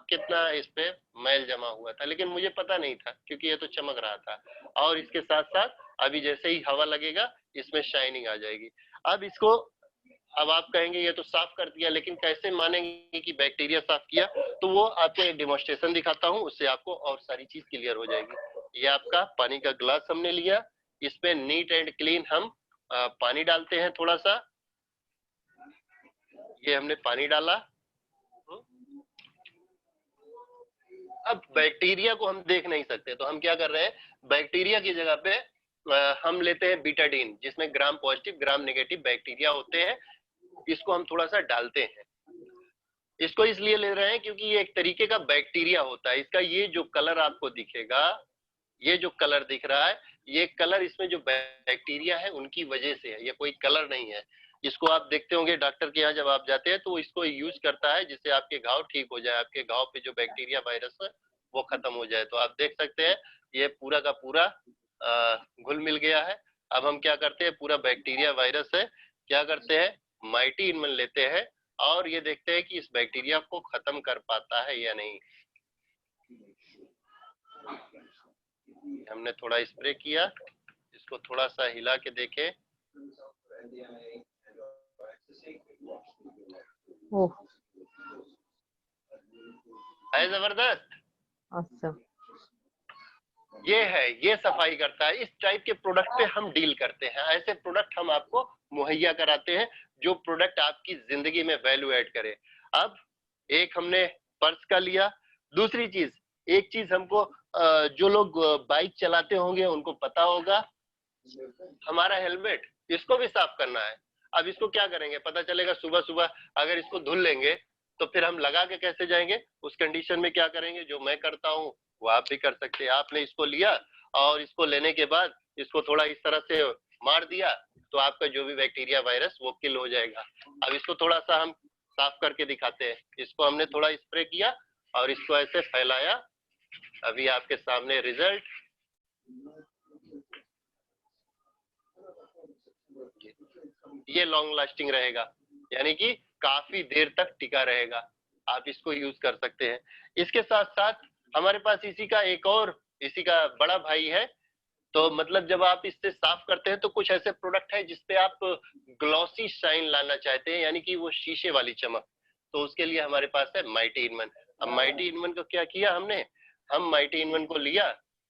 कितना इस पे मैल जमा हुआ था, लेकिन मुझे पता नहीं था क्योंकि ये तो चमक रहा था। और इसके साथ साथ अभी जैसे ही हवा लगेगा इसमें शाइनिंग आ जाएगी। अब इसको, अब आप कहेंगे ये तो साफ कर दिया, लेकिन कैसे मानेंगे कि बैक्टीरिया साफ किया? तो वो आपको एक डेमोन्स्ट्रेशन दिखाता हूँ, उससे आपको और सारी चीज क्लियर हो जाएगी। ये आपका पानी का ग्लास हमने लिया, इसमें नीट एंड क्लीन हम पानी डालते हैं थोड़ा सा। ये हमने पानी डाला। अब बैक्टीरिया को हम देख नहीं सकते, तो हम क्या कर रहे हैं, बैक्टीरिया की जगह पे हम लेते हैं बीटाडीन, जिसमें gram positive gram negative bacteria होते हैं। इसको हम थोड़ा सा डालते हैं। इसको इसलिए ले रहे हैं क्योंकि ये एक तरीके का बैक्टीरिया होता है। इसका ये जो कलर आपको दिखेगा, ये जो कलर दिख रहा है, ये कलर इसमें जो बैक्टीरिया है उनकी वजह से है, ये कोई कलर नहीं है। इसको आप देखते होंगे डॉक्टर के यहाँ जब आप जाते हैं तो इसको यूज करता है जिससे आपके घाव ठीक हो जाए, आपके घाव पे जो बैक्टीरिया वायरस है वो खत्म हो जाए। तो आप देख सकते हैं ये पूरा का पूरा घुल मिल गया है। अब हम क्या करते हैं, पूरा बैक्टीरिया वायरस है, क्या करते हैं, माइटी इनवन लेते हैं और ये देखते हैं कि इस बैक्टीरिया को खत्म कर पाता है या नहीं। हमने थोड़ा स्प्रे किया, इसको थोड़ा सा हिला के देखे, ओह, है जबरदस्त। awesome. ये है, ये सफाई करता है। इस टाइप के प्रोडक्ट पे हम डील करते हैं, ऐसे प्रोडक्ट हम आपको मुहैया कराते हैं जो प्रोडक्ट आपकी जिंदगी में वैल्यू ऐड करे। अब एक हमने पर्स का लिया, दूसरी चीज, एक चीज हमको जो लोग बाइक चलाते होंगे उनको पता होगा, हमारा हेलमेट, इसको भी साफ करना है। अब इसको क्या करेंगे, पता चलेगा सुबह सुबह अगर इसको धुल लेंगे तो फिर हम लगा के कैसे जाएंगे। उस कंडीशन में क्या करेंगे, जो मैं करता हूँ वो आप भी कर सकते हैं। आपने इसको लिया और इसको लेने के बाद इसको थोड़ा इस तरह से मार दिया तो आपका जो भी बैक्टीरिया वायरस वो किल हो जाएगा। अब इसको थोड़ा सा हम साफ करके दिखाते हैं। इसको हमने थोड़ा स्प्रे किया और इसको ऐसे फैलाया, अभी आपके सामने रिजल्ट। ये लॉन्ग लास्टिंग रहेगा, यानी कि काफी देर तक टिका रहेगा, आप इसको यूज कर सकते हैं। इसके साथ साथ हमारे पास इसी का एक और, इसी का बड़ा भाई है। तो मतलब जब आप इससे साफ करते हैं तो कुछ ऐसे प्रोडक्ट है जिसपे आप ग्लॉसी शाइन लाना चाहते हैं, यानी कि वो शीशे वाली चमक, तो उसके लिए हमारे पास है माइटी इन वन। अब माइटी इन वन को क्या किया हमने, हम माइटी इन वन को लिया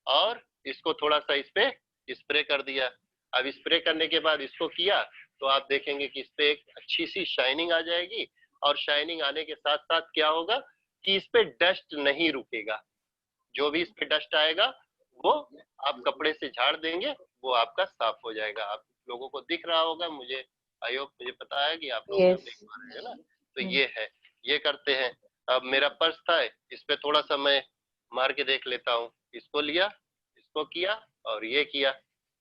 और इसको थोड़ा सा इस पे स्प्रे कर दिया। अब स्प्रे करने के बाद इसको किया तो आप देखेंगे कि इस पे एक अच्छी सी शाइनिंग आ जाएगी, और शाइनिंग आने के साथ साथ क्या होगा कि इस पे डस्ट नहीं रुकेगा। जो भी इस पे डस्ट आएगा वो आप कपड़े से झाड़ देंगे, वो आपका साफ हो जाएगा। आप लोगों को दिख रहा होगा, मुझे आई होप, मुझे पता है कि आप लोग Yes. देख पा रहे हैं ना। तो ये है, ये करते हैं। अब मेरा पर्स था, इस पे थोड़ा सा मैं मार के देख लेता हूँ। इसको लिया, इसको किया और ये किया।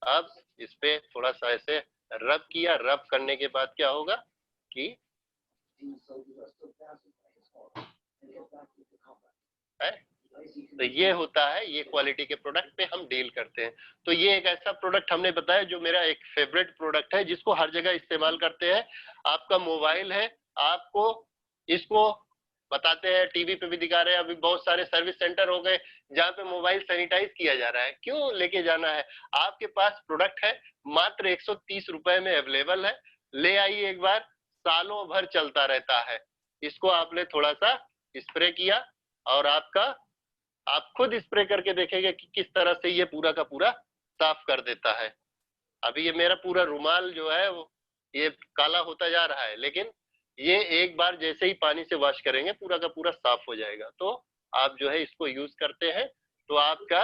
अब इस पे थोड़ा सा ऐसे रब किया, रब करने के बाद क्या होगा कि है, तो ये होता है, ये क्वालिटी के प्रोडक्ट पे हम डील करते हैं। तो ये एक ऐसा प्रोडक्ट हमने बताया जो मेरा एक फेवरेट प्रोडक्ट है, जिसको हर जगह इस्तेमाल करते हैं। आपका मोबाइल है, आपको इसको बताते हैं, टीवी पे भी दिखा रहे हैं। अभी बहुत सारे सर्विस सेंटर हो गए जहाँ पे मोबाइल सैनिटाइज किया जा रहा है। क्यों लेके जाना है, आपके पास प्रोडक्ट है, मात्र 130 रुपए में अवेलेबल है, ले आइए एक बार, सालों भर चलता रहता है। इसको आपने थोड़ा सा स्प्रे किया और आपका, आप खुद स्प्रे करके देखेंगे कि किस तरह से ये पूरा का पूरा साफ कर देता है। अभी ये मेरा पूरा रुमाल जो है वो ये काला होता जा रहा है, लेकिन ये एक बार जैसे ही पानी से वॉश करेंगे पूरा का पूरा साफ हो जाएगा। तो आप जो है इसको यूज करते हैं तो आपका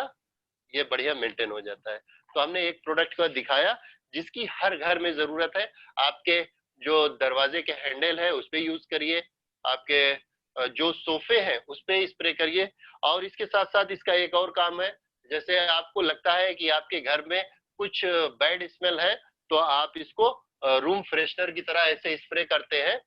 ये बढ़िया मेंटेन हो जाता है। तो हमने एक प्रोडक्ट को दिखाया जिसकी हर घर में जरूरत है। आपके जो दरवाजे के हैंडल है उस पे यूज करिए, आपके जो सोफे हैं उस पे स्प्रे करिए। और इसके साथ साथ इसका एक और काम है, जैसे आपको लगता है कि आपके घर में कुछ बैड स्मेल है तो आप इसको रूम फ्रेशनर की तरह ऐसे स्प्रे करते हैं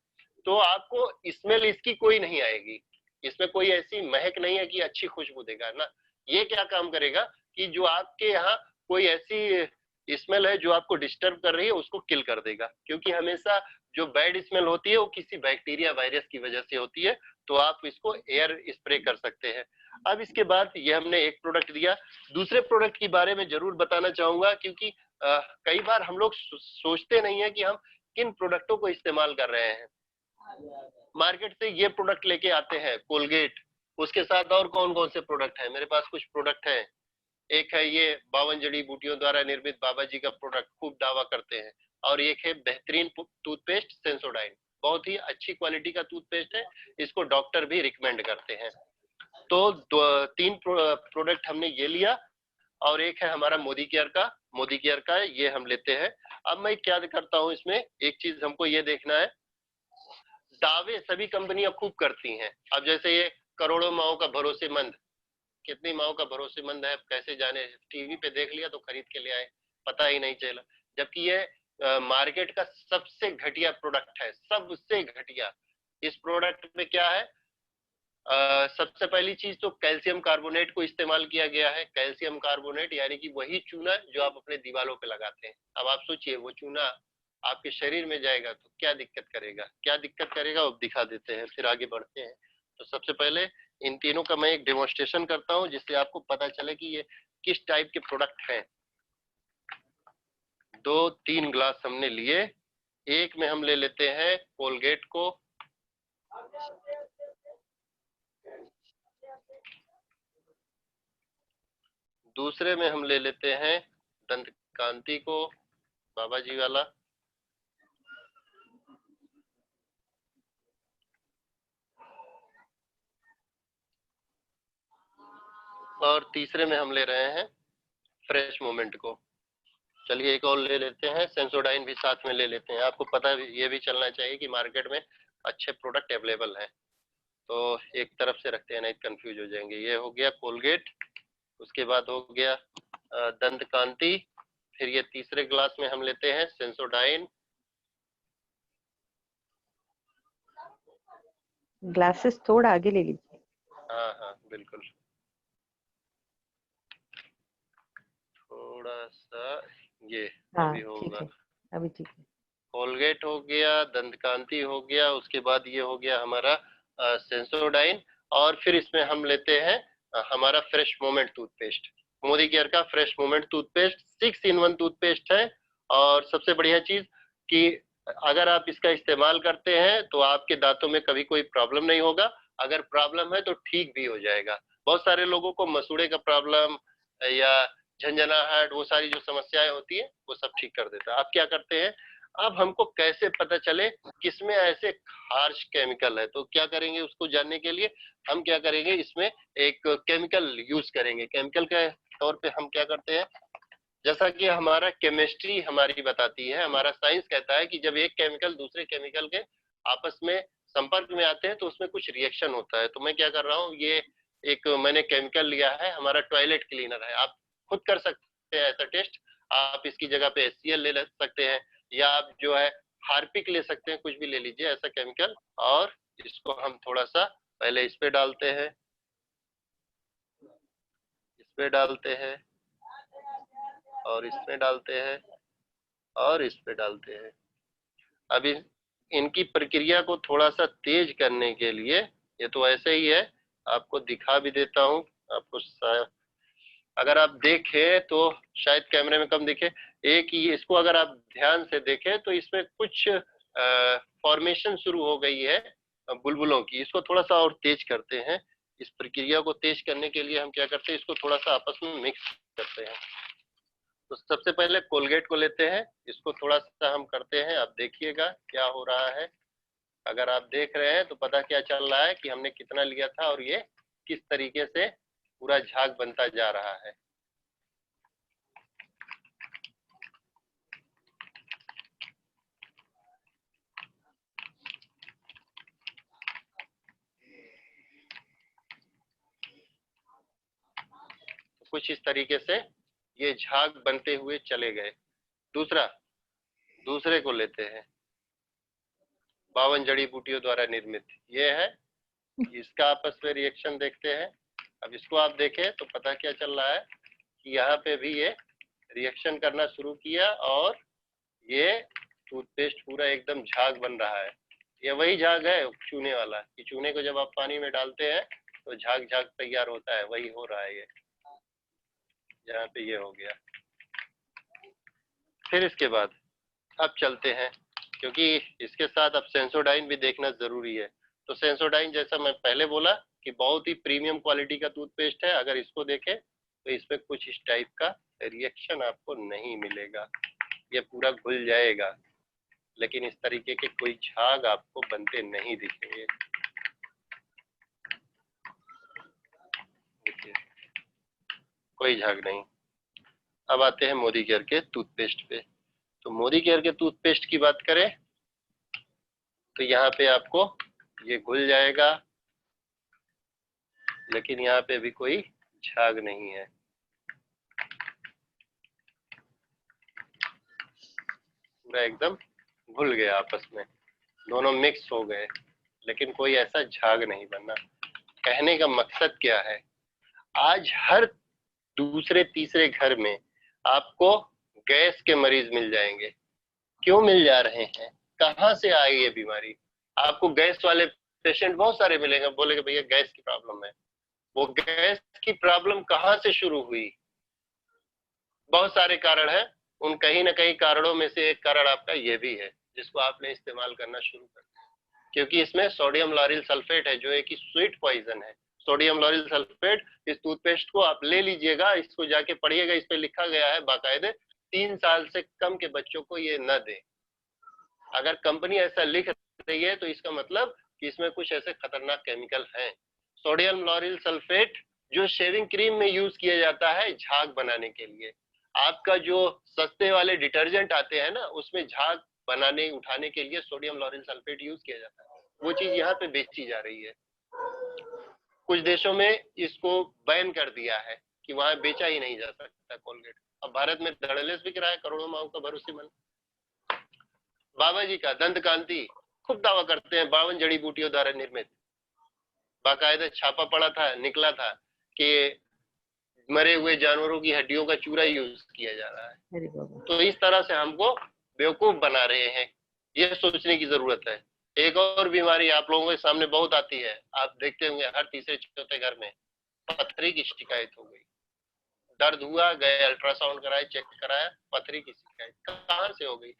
तो आपको स्मेल इसकी कोई नहीं आएगी, इसमें कोई ऐसी महक नहीं है कि अच्छी खुशबू देगा ना। ये क्या काम करेगा कि जो आपके यहाँ कोई ऐसी स्मेल है जो आपको डिस्टर्ब कर रही है उसको किल कर देगा, क्योंकि हमेशा जो बैड स्मेल होती है वो किसी बैक्टीरिया वायरस की वजह से होती है। तो आप इसको एयर स्प्रे कर सकते हैं। अब इसके बाद ये हमने एक प्रोडक्ट दिया, दूसरे प्रोडक्ट के बारे में जरूर बताना चाहूंगा, क्योंकि कई बार हम लोग सोचते नहीं है कि हम किन प्रोडक्टों को इस्तेमाल कर रहे हैं। मार्केट से ये प्रोडक्ट लेके आते हैं कोलगेट, उसके साथ और कौन कौन से प्रोडक्ट है, मेरे पास कुछ प्रोडक्ट है। एक है ये 52 जड़ी बूटियों द्वारा निर्मित बाबा जी का प्रोडक्ट, खूब दावा करते हैं। और एक है बेहतरीन टूथपेस्ट सेंसोडाइन, बहुत ही अच्छी क्वालिटी का टूथपेस्ट है, इसको डॉक्टर भी रिकमेंड करते हैं। तो तीन प्रोडक्ट हमने ये लिया। और एक है हमारा मोदी केयर का, मोदी केयर का ये हम लेते हैं। अब मैं क्या करता हूँ इसमें, एक चीज हमको ये देखना है, दावे सभी कंपनियां खूब करती हैं। अब जैसे ये करोड़ों माओ का भरोसेमंद, कितनी माओ का भरोसेमंद है कैसे जाने, टीवी पे देख लिया तो खरीद के ले आए, पता ही नहीं चला। जबकि ये मार्केट का सबसे घटिया प्रोडक्ट है, सबसे घटिया। इस प्रोडक्ट में क्या है, सबसे पहली चीज तो कैल्शियम कार्बोनेट को इस्तेमाल किया गया है। कैल्शियम कार्बोनेट यानी कि वही चूना जो आप अपने दीवारों पे लगाते हैं। अब आप सोचिए वो चूना आपके शरीर में जाएगा तो क्या दिक्कत करेगा, क्या दिक्कत करेगा वो दिखा देते हैं, फिर आगे बढ़ते हैं। तो सबसे पहले इन तीनों का मैं एक डेमोन्स्ट्रेशन करता हूँ जिससे आपको पता चले कि ये किस टाइप के प्रोडक्ट हैं। 2-3 ग्लास हमने लिए, एक में हम ले लेते हैं कोलगेट को, दूसरे में हम ले लेते हैं दंत कांति को, बाबा जी वाला। और तीसरे में हम ले रहे हैं फ्रेश मोमेंट को। चलिए एक और ले लेते हैं, सेंसोडाइन भी साथ में ले लेते हैं। आपको पता ये भी चलना चाहिए कि मार्केट में अच्छे प्रोडक्ट अवेलेबल हैं, तो एक तरफ से रखते हैं, नहीं कंफ्यूज हो जाएंगे। ये हो गया कोलगेट, उसके बाद हो गया दंत कांति, फिर ये तीसरे ग्लास में हम लेते हैं सेंसोडाइन। ग्लासेस थोड़ा आगे ले लीजिए। हाँ हाँ बिल्कुल, थोड़ा सा ये हाँ अभी ठीक होगा। है, अभी ठीक है। कोलगेट हो गया, दंत कांति हो गया, उसके बाद ये हो गया हमारा सेंसोडाइन। और फिर इसमें हम लेते हैं हमारा fresh moment toothpaste. Modicare का fresh moment toothpaste 6 in 1 toothpaste है। और सबसे बढ़िया चीज कि अगर आप इसका इस्तेमाल करते हैं तो आपके दांतों में कभी कोई प्रॉब्लम नहीं होगा। अगर प्रॉब्लम है तो ठीक भी हो जाएगा। बहुत सारे लोगों को मसूड़े का प्रॉब्लम या झंझनाहट, वो सारी जो समस्याएं होती है वो सब ठीक कर देता है। आप क्या करते हैं, अब हमको कैसे पता चले किसमें ऐसे हार्श केमिकल है, तो क्या करेंगे उसको जानने के लिए हम क्या करेंगे, इसमें एक केमिकल यूज करेंगे। केमिकल के तौर पे हम क्या करते हैं, जैसा कि हमारा केमिस्ट्री हमारी बताती है, हमारा साइंस कहता है कि जब एक केमिकल दूसरे केमिकल के आपस में संपर्क में आते हैं तो उसमें कुछ रिएक्शन होता है। तो मैं क्या कर रहा हूँ, ये एक मैंने केमिकल लिया है, हमारा टॉयलेट क्लीनर है। आप खुद कर सकते हैं ऐसा टेस्ट। आप इसकी जगह पे HCl ले सकते हैं, या आप जो है हार्पिक ले सकते हैं, कुछ भी ले लीजिए ऐसा केमिकल। और इसको हम थोड़ा सा पहले इस पे डालते हैं, इस पे डालते हैं, और इसमें डालते हैं, और इस पे डालते हैं। अब इनकी प्रक्रिया को थोड़ा सा तेज करने के लिए, ये तो ऐसे ही है, आपको दिखा भी देता हूँ। आपको अगर आप देखें तो शायद कैमरे में कम दिखे, एक ही इसको अगर आप ध्यान से देखें तो इसमें कुछ फॉर्मेशन शुरू हो गई है बुलबुलों की। इसको थोड़ा सा और तेज करते हैं। इस प्रक्रिया को तेज करने के लिए हम क्या करते हैं, इसको थोड़ा सा आपस में मिक्स करते हैं। तो सबसे पहले कोलगेट को लेते हैं, इसको थोड़ा सा हम करते हैं, आप देखिएगा क्या हो रहा है। अगर आप देख रहे हैं तो पता क्या चल रहा है कि हमने कितना लिया था और ये किस तरीके से पूरा झाग बनता जा रहा है। तो कुछ इस तरीके से ये झाग बनते हुए चले गए। दूसरे को लेते हैं, 52 जड़ी बूटियों द्वारा निर्मित ये है। इसका आपस में रिएक्शन देखते हैं। अब इसको आप देखें तो पता क्या चल रहा है कि यहाँ पे भी ये रिएक्शन करना शुरू किया और ये टूथपेस्ट पूरा एकदम झाग बन रहा है। ये वही झाग है चूने वाला, कि चूने को जब आप पानी में डालते हैं तो झाग झाग तैयार होता है, वही हो रहा है ये। यहाँ पे ये हो गया। फिर इसके बाद अब चलते हैं, क्योंकि इसके साथ अब सेंसोडाइन भी देखना जरूरी है। तो सेंसोडाइन जैसा मैं पहले बोला कि बहुत ही प्रीमियम क्वालिटी का टूथपेस्ट है। अगर इसको देखें तो इसमें कुछ इस टाइप का रिएक्शन आपको नहीं मिलेगा, ये पूरा घुल जाएगा, लेकिन इस तरीके के कोई झाग आपको बनते नहीं दिखेंगे। देखिए कोई झाग नहीं। अब आते हैं मोदी केयर के टूथपेस्ट पे। तो मोदी केयर के टूथपेस्ट की बात करें तो यहाँ पे आपको ये घुल जाएगा, लेकिन यहाँ पे भी कोई झाग नहीं है। पूरा एकदम घुल गया आपस में, दोनों मिक्स हो गए, लेकिन कोई ऐसा झाग नहीं बना। कहने का मकसद क्या है, आज हर दूसरे तीसरे घर में आपको गैस के मरीज मिल जाएंगे। क्यों मिल जा रहे हैं, कहाँ से आई ये बीमारी? आपको गैस वाले पेशेंट बहुत सारे मिलेंगे, बोलेंगे भैया गैस की प्रॉब्लम है। वो गैस की प्रॉब्लम कहाँ से शुरू हुई? बहुत सारे कारण हैं, उन कहीं ना कहीं कारणों में से एक कारण आपका ये भी है, जिसको आपने इस्तेमाल करना शुरू कर दिया। क्योंकि इसमें सोडियम लॉरिल सल्फेट है, जो एक स्वीट पॉइजन है। Sodium lauryl sulphate. इस टूथपेस्ट को आप ले लीजिएगा, इसको जाके पढ़िएगा, इस पे लिखा गया है बाकायदे 3 साल से कम के बच्चों को ये न दें। अगर कंपनी ऐसा लिख रही है तो इसका मतलब कि इसमें कुछ ऐसे खतरनाक केमिकल हैं। सोडियम लॉरिल सल्फेट जो शेविंग क्रीम में यूज किया जाता है झाग बनाने के लिए। आपका जो सस्ते वाले डिटर्जेंट आते हैं ना, उसमें झाग बनाने उठाने के लिए सोडियम लॉरिल सल्फेट यूज किया जाता है, वो चीज यहाँ पे बेची जा रही है। कुछ देशों में इसको बैन कर दिया है कि वहां बेचा ही नहीं जा सकता कोलगेट। अब भारत में धड़ल्लेस बिक रहा है करोड़ों माओ का भरोसेमंद। बाबा जी का दंत कांति खूब दावा करते हैं 52 जड़ी बूटियों द्वारा निर्मित। बाकायदा छापा पड़ा था, निकला था कि मरे हुए जानवरों की हड्डियों का चूरा यूज किया जा रहा है। तो इस तरह से हमको बेवकूफ बना रहे हैं, ये सोचने की जरूरत है। एक और बीमारी आप लोगों के सामने बहुत आती है, आप देखते होंगे हर तीसरे चौथे घर में पथरी की शिकायत हो गई। दर्द हुआ, गए अल्ट्रासाउंड कराए, चेक कराया, पथरी की शिकायत कहाँ से हो गई।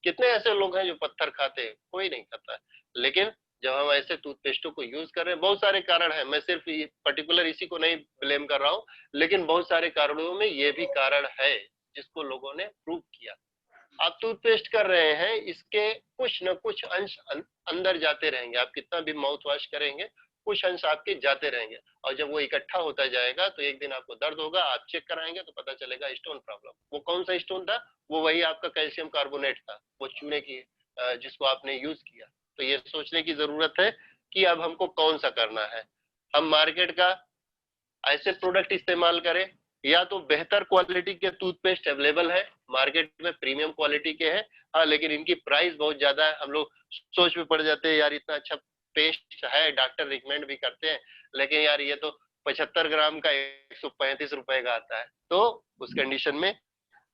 कितने ऐसे लोग हैं जो पत्थर खाते हैं, कोई नहीं खाता। लेकिन जब हम ऐसे टूथपेस्टों को यूज कर रहे हैं, बहुत सारे कारण है, मैं सिर्फ पर्टिकुलर इसी को नहीं ब्लेम कर रहा हूँ, लेकिन बहुत सारे कारणों में ये भी कारण है जिसको लोगों ने प्रूव किया। आप टूथपेस्ट कर रहे हैं, इसके कुछ न कुछ अंश अंदर जाते रहेंगे। आप कितना भी माउथ वॉश करेंगे, कुछ अंश आपके जाते रहेंगे, और जब वो इकट्ठा होता जाएगा तो एक दिन आपको दर्द होगा। आप चेक कराएंगे तो पता चलेगा स्टोन प्रॉब्लम। वो कौन सा स्टोन था? वो वही आपका कैल्शियम कार्बोनेट था, वो चूने की जिसको आपने यूज किया। तो ये सोचने की जरूरत है कि अब हमको कौन सा करना है। हम मार्केट का ऐसे प्रोडक्ट इस्तेमाल करें, या तो बेहतर क्वालिटी के टूथपेस्ट अवेलेबल है मार्केट में, प्रीमियम क्वालिटी के हैं, हाँ, लेकिन इनकी प्राइस बहुत ज्यादा है। हम लोग सोच में पड़ जाते हैं यार इतना अच्छा पेस्ट है, डॉक्टर रिकमेंड भी करते हैं, लेकिन यार ये तो 75 ग्राम का 135 रुपए का आता है। तो उस कंडीशन में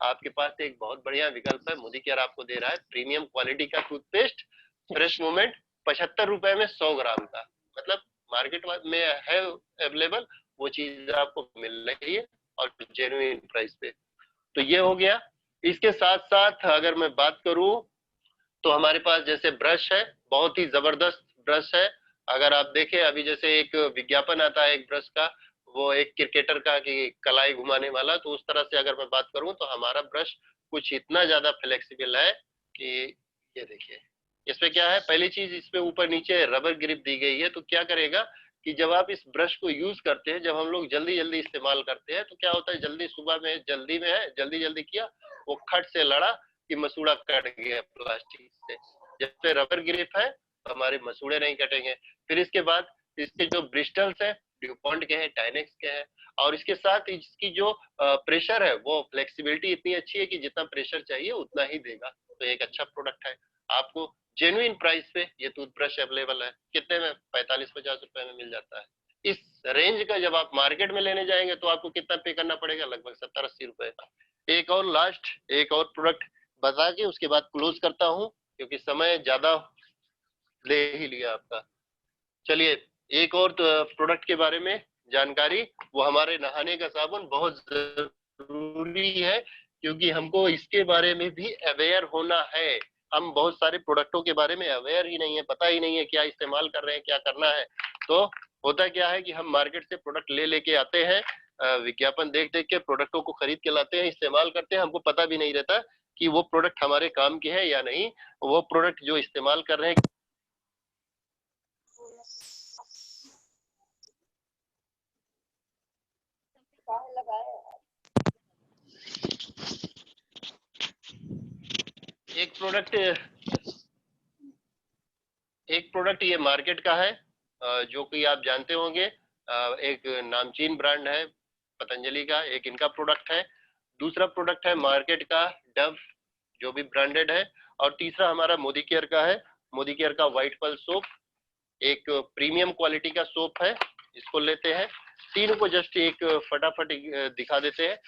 आपके पास एक बहुत बढ़िया विकल्प है, मोदी केयर आपको दे रहा है प्रीमियम क्वालिटी का टूथपेस्ट फ्रेश मोमेंट 75 रुपए में 100 ग्राम का। मतलब मार्केट में है अवेलेबल, वो चीज आपको मिल रही है और जेन्युइन प्राइस पे। तो ये हो गया। इसके साथ साथ अगर मैं बात करूं तो हमारे पास जैसे ब्रश है, बहुत ही जबरदस्त ब्रश है। अगर आप देखें अभी जैसे एक विज्ञापन आता है एक ब्रश का, वो एक क्रिकेटर का कि कलाई घुमाने वाला, तो उस तरह से अगर मैं बात करूं तो हमारा ब्रश कुछ इतना ज्यादा फ्लेक्सिबल है कि ये देखिए इसमें क्या है। पहली चीज, इसमें ऊपर नीचे रबर ग्रिप दी गई है। तो क्या करेगा कि जब आप इस ब्रश को यूज करते हैं, जब हम लोग जल्दी जल्दी इस्तेमाल करते हैं, तो क्या होता है, जल्दी सुबह में जल्दी में है, जल्दी जल्दी किया, वो खट से लड़ा कि मसूड़ा कट गया प्लास्टिक से। जब पे रबर ग्रिप है तो हमारे मसूड़े नहीं कटेंगे। फिर इसके बाद इसके जो ब्रिस्टल्स है, ड्यूपॉन्ट के हैं, टाइनेक्स के हैं, और इसके साथ इसकी जो प्रेशर है, वो फ्लेक्सिबिलिटी इतनी अच्छी है कि जितना प्रेशर चाहिए उतना ही देगा। तो एक अच्छा प्रोडक्ट है। आपको जेन्युइन प्राइस पे ये टूथब्रश अवेलेबल है। कितने में? 45-50 रुपए में मिल जाता है। इस रेंज का जब आप मार्केट में लेने जाएंगे तो आपको कितना पे करना पड़ेगा? लगभग 70-80 रुपए का। एक और लास्ट एक और प्रोडक्ट बता के उसके बाद क्लोज करता हूँ, क्योंकि समय ज्यादा ले ही लिया आपका। चलिए, एक और प्रोडक्ट के बारे में जानकारी, वो हमारे नहाने का साबुन बहुत जरूरी है, क्योंकि हमको इसके बारे में भी अवेयर होना है। हम बहुत सारे प्रोडक्टों के बारे में अवेयर ही नहीं है, पता ही नहीं है क्या इस्तेमाल कर रहे हैं, क्या करना है। तो होता क्या है कि हम मार्केट से प्रोडक्ट ले लेके आते हैं, विज्ञापन देख देख के प्रोडक्टों को खरीद के लाते हैं, इस्तेमाल करते हैं, हमको पता भी नहीं रहता कि वो प्रोडक्ट हमारे काम के है या नहीं। वो प्रोडक्ट जो इस्तेमाल कर रहे हैं, एक प्रोडक्ट ये मार्केट का है, जो कि आप जानते होंगे, एक नामचीन ब्रांड है पतंजलि का, एक इनका प्रोडक्ट है। दूसरा प्रोडक्ट है मार्केट का डव, जो भी ब्रांडेड है। और तीसरा हमारा मोदी केयर का है, मोदी केयर का व्हाइट पल्स सोप, एक प्रीमियम क्वालिटी का सोप है, इसको लेते हैं। तीनों को जस्ट एक फटाफट दिखा देते हैं।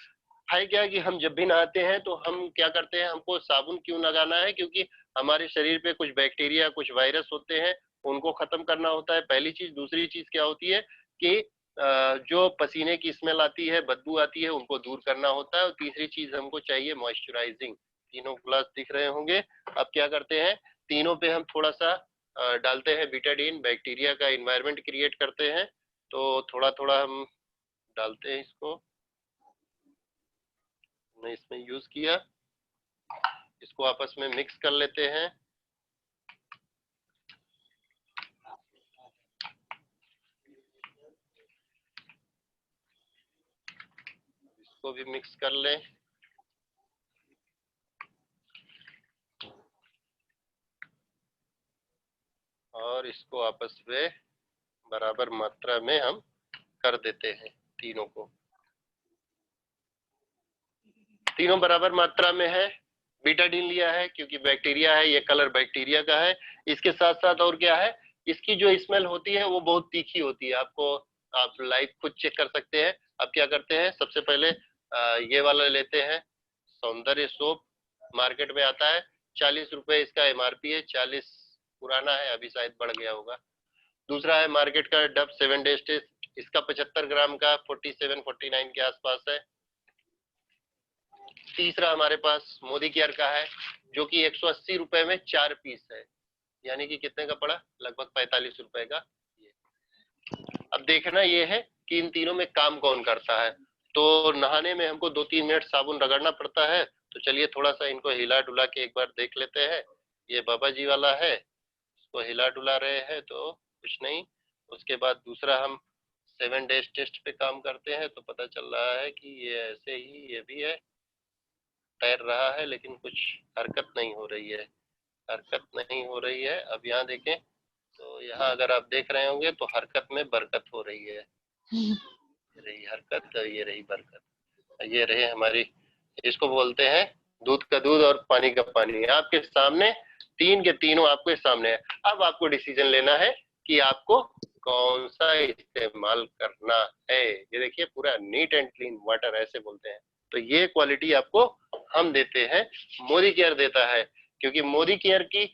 है क्या कि हम जब भी नहाते हैं तो हम क्या करते हैं, हमको साबुन क्यों लगाना है? क्योंकि हमारे शरीर पे कुछ बैक्टीरिया, कुछ वायरस होते हैं, उनको खत्म करना होता है, पहली चीज। दूसरी चीज क्या होती है कि जो पसीने की स्मेल आती है, बदबू आती है, उनको दूर करना होता है। और तीसरी चीज हमको चाहिए मॉइस्चराइजिंग। तीनों ग्लास दिख रहे होंगे। अब क्या करते हैं, तीनों पे हम थोड़ा सा डालते हैं बीटाडीन, बैक्टीरिया का इन्वायरमेंट क्रिएट करते हैं। तो थोड़ा थोड़ा हम डालते हैं इसको, हमने इसमें यूज किया, इसको आपस में मिक्स कर लेते हैं। इसको भी मिक्स कर लें। और इसको आपस में बराबर मात्रा में हम कर देते हैं तीनों को। तीनों बराबर मात्रा में है। बीटाडीन लिया है क्योंकि बैक्टीरिया है, ये कलर बैक्टीरिया का है। इसके साथ साथ और क्या है, इसकी जो स्मेल होती है वो बहुत तीखी होती है। आपको आप लाइव खुद चेक कर सकते हैं। अब क्या करते हैं, सबसे पहले ये वाला लेते हैं, सौंदर्य सोप मार्केट में आता है, 40 रुपए इसका एमआरपी है। 40 पुराना है, अभी शायद बढ़ गया होगा। दूसरा है मार्केट का डब 7 डेज टेस्ट, इसका 75 ग्राम का 47-49 के आसपास है। तीसरा हमारे पास मोदी केयर का है, जो कि 180 रुपए में 4 पीस है, यानी कि कितने का पड़ा, लगभग 45 रुपए का। अब देखना ये है कि इन तीनों में काम कौन करता है। तो नहाने में हमको 2-3 मिनट साबुन रगड़ना पड़ता है, तो चलिए थोड़ा सा इनको हिला डुला के एक बार देख लेते हैं। ये बाबा जी वाला है, इसको हिला डुला रहे हैं तो कुछ नहीं। उसके बाद दूसरा हम 7 डेज टेस्ट पे काम करते हैं, तो पता चल रहा है कि ये ऐसे ही, ये भी है, तैर रहा है लेकिन कुछ हरकत नहीं हो रही है, हरकत नहीं हो रही है। अब यहाँ देखें तो यहाँ अगर आप देख रहे होंगे तो हरकत में बरकत हो रही है। ये रही हरकत, ये रही बरकत, ये रहे हमारी, इसको बोलते हैं दूध का दूध और पानी का पानी। आपके सामने तीन के तीनों आपके सामने है। अब आपको डिसीजन लेना है कि आपको कौन सा इस्तेमाल करना है। ये देखिए पूरा नीट एंड क्लीन वाटर ऐसे बोलते हैं। तो ये क्वालिटी आपको हम देते हैं, मोदी केयर देता है। क्योंकि मोदी केयर की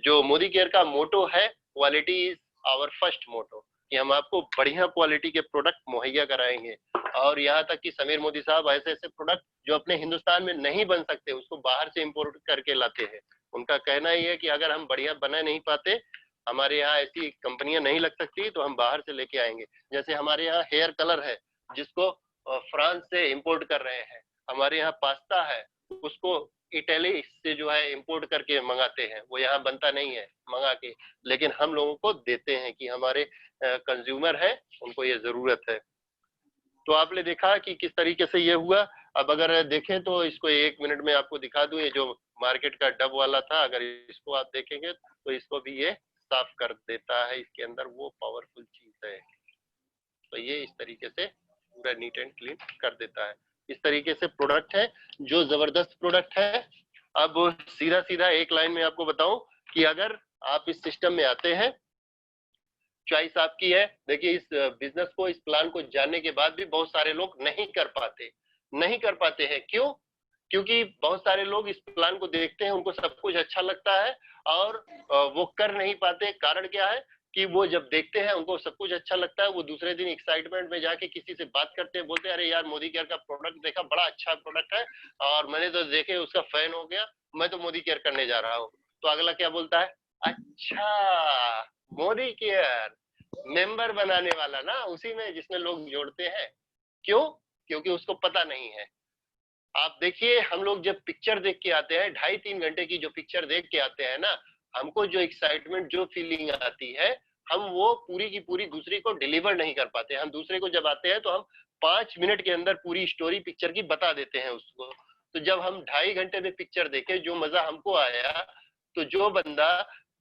जो मोदी केयर का मोटो है, क्वालिटी इज आवर फर्स्ट मोटो, कि हम आपको बढ़िया क्वालिटी के प्रोडक्ट मुहैया कराएंगे। और यहाँ तक कि समीर मोदी साहब ऐसे ऐसे प्रोडक्ट जो अपने हिंदुस्तान में नहीं बन सकते, उसको बाहर से इंपोर्ट करके लाते हैं। उनका कहना ही है कि अगर हम बढ़िया बना नहीं पाते, हमारे यहाँ ऐसी कंपनियां नहीं लग सकती, तो हम बाहर से लेके आएंगे। जैसे हमारे यहाँ हेयर कलर है, जिसको फ्रांस से इंपोर्ट कर रहे हैं। हमारे यहाँ पास्ता है, उसको इटली से जो है इंपोर्ट करके मंगाते हैं, वो यहाँ बनता नहीं है मंगा के, लेकिन हम लोगों को देते हैं कि हमारे कंज्यूमर है, उनको ये जरूरत है। तो आपने देखा कि किस तरीके से ये हुआ। अब अगर देखें तो इसको 1 मिनट में आपको दिखा दूं, ये जो मार्केट का डब वाला था, अगर इसको आप देखेंगे तो इसको भी ये साफ कर देता है। इसके अंदर वो पावरफुल चीज है। तो ये इस तरीके से पूरा नीट एंड क्लीन कर देता है। इस तरीके से प्रोडक्ट है, जो जबरदस्त प्रोडक्ट है। अब सीधा सीधा एक लाइन में आपको बताऊं कि अगर आप इस सिस्टम में आते हैं, चॉइस आपकी है। देखिए इस बिजनेस को, इस प्लान को जानने के बाद भी बहुत सारे लोग नहीं कर पाते हैं। क्यों? क्योंकि बहुत सारे लोग इस प्लान को देखते हैं, उनको सब कुछ अच्छा लगता है और वो कर नहीं पाते। कारण क्या है कि वो जब देखते हैं, उनको सब कुछ अच्छा लगता है, वो दूसरे दिन एक्साइटमेंट में जाके किसी से बात करते हैं, बोलते हैं अरे यार मोदी केयर का प्रोडक्ट देखा, बड़ा अच्छा प्रोडक्ट है और मैंने तो देखे उसका फैन हो गया, मैं तो मोदी केयर करने जा रहा हूँ। तो अगला क्या बोलता है, अच्छा मोदी केयर मेंबर बनाने वाला ना, उसी में जिसमें लोग जोड़ते हैं। क्यों? क्योंकि उसको पता नहीं है। आप देखिए, हम लोग जब पिक्चर देख के आते हैं, 2.5-3 घंटे की जो पिक्चर देख के आते हैं ना, हमको जो एक्साइटमेंट, जो फीलिंग आती है, हम वो पूरी की पूरी दूसरे को डिलीवर नहीं कर पाते। हम दूसरे को जब आते हैं तो हम 5 मिनट के अंदर पूरी स्टोरी पिक्चर की बता देते हैं उसको। तो जब हम 2.5 घंटे में पिक्चर देखे, जो मजा हमको आया, तो जो बंदा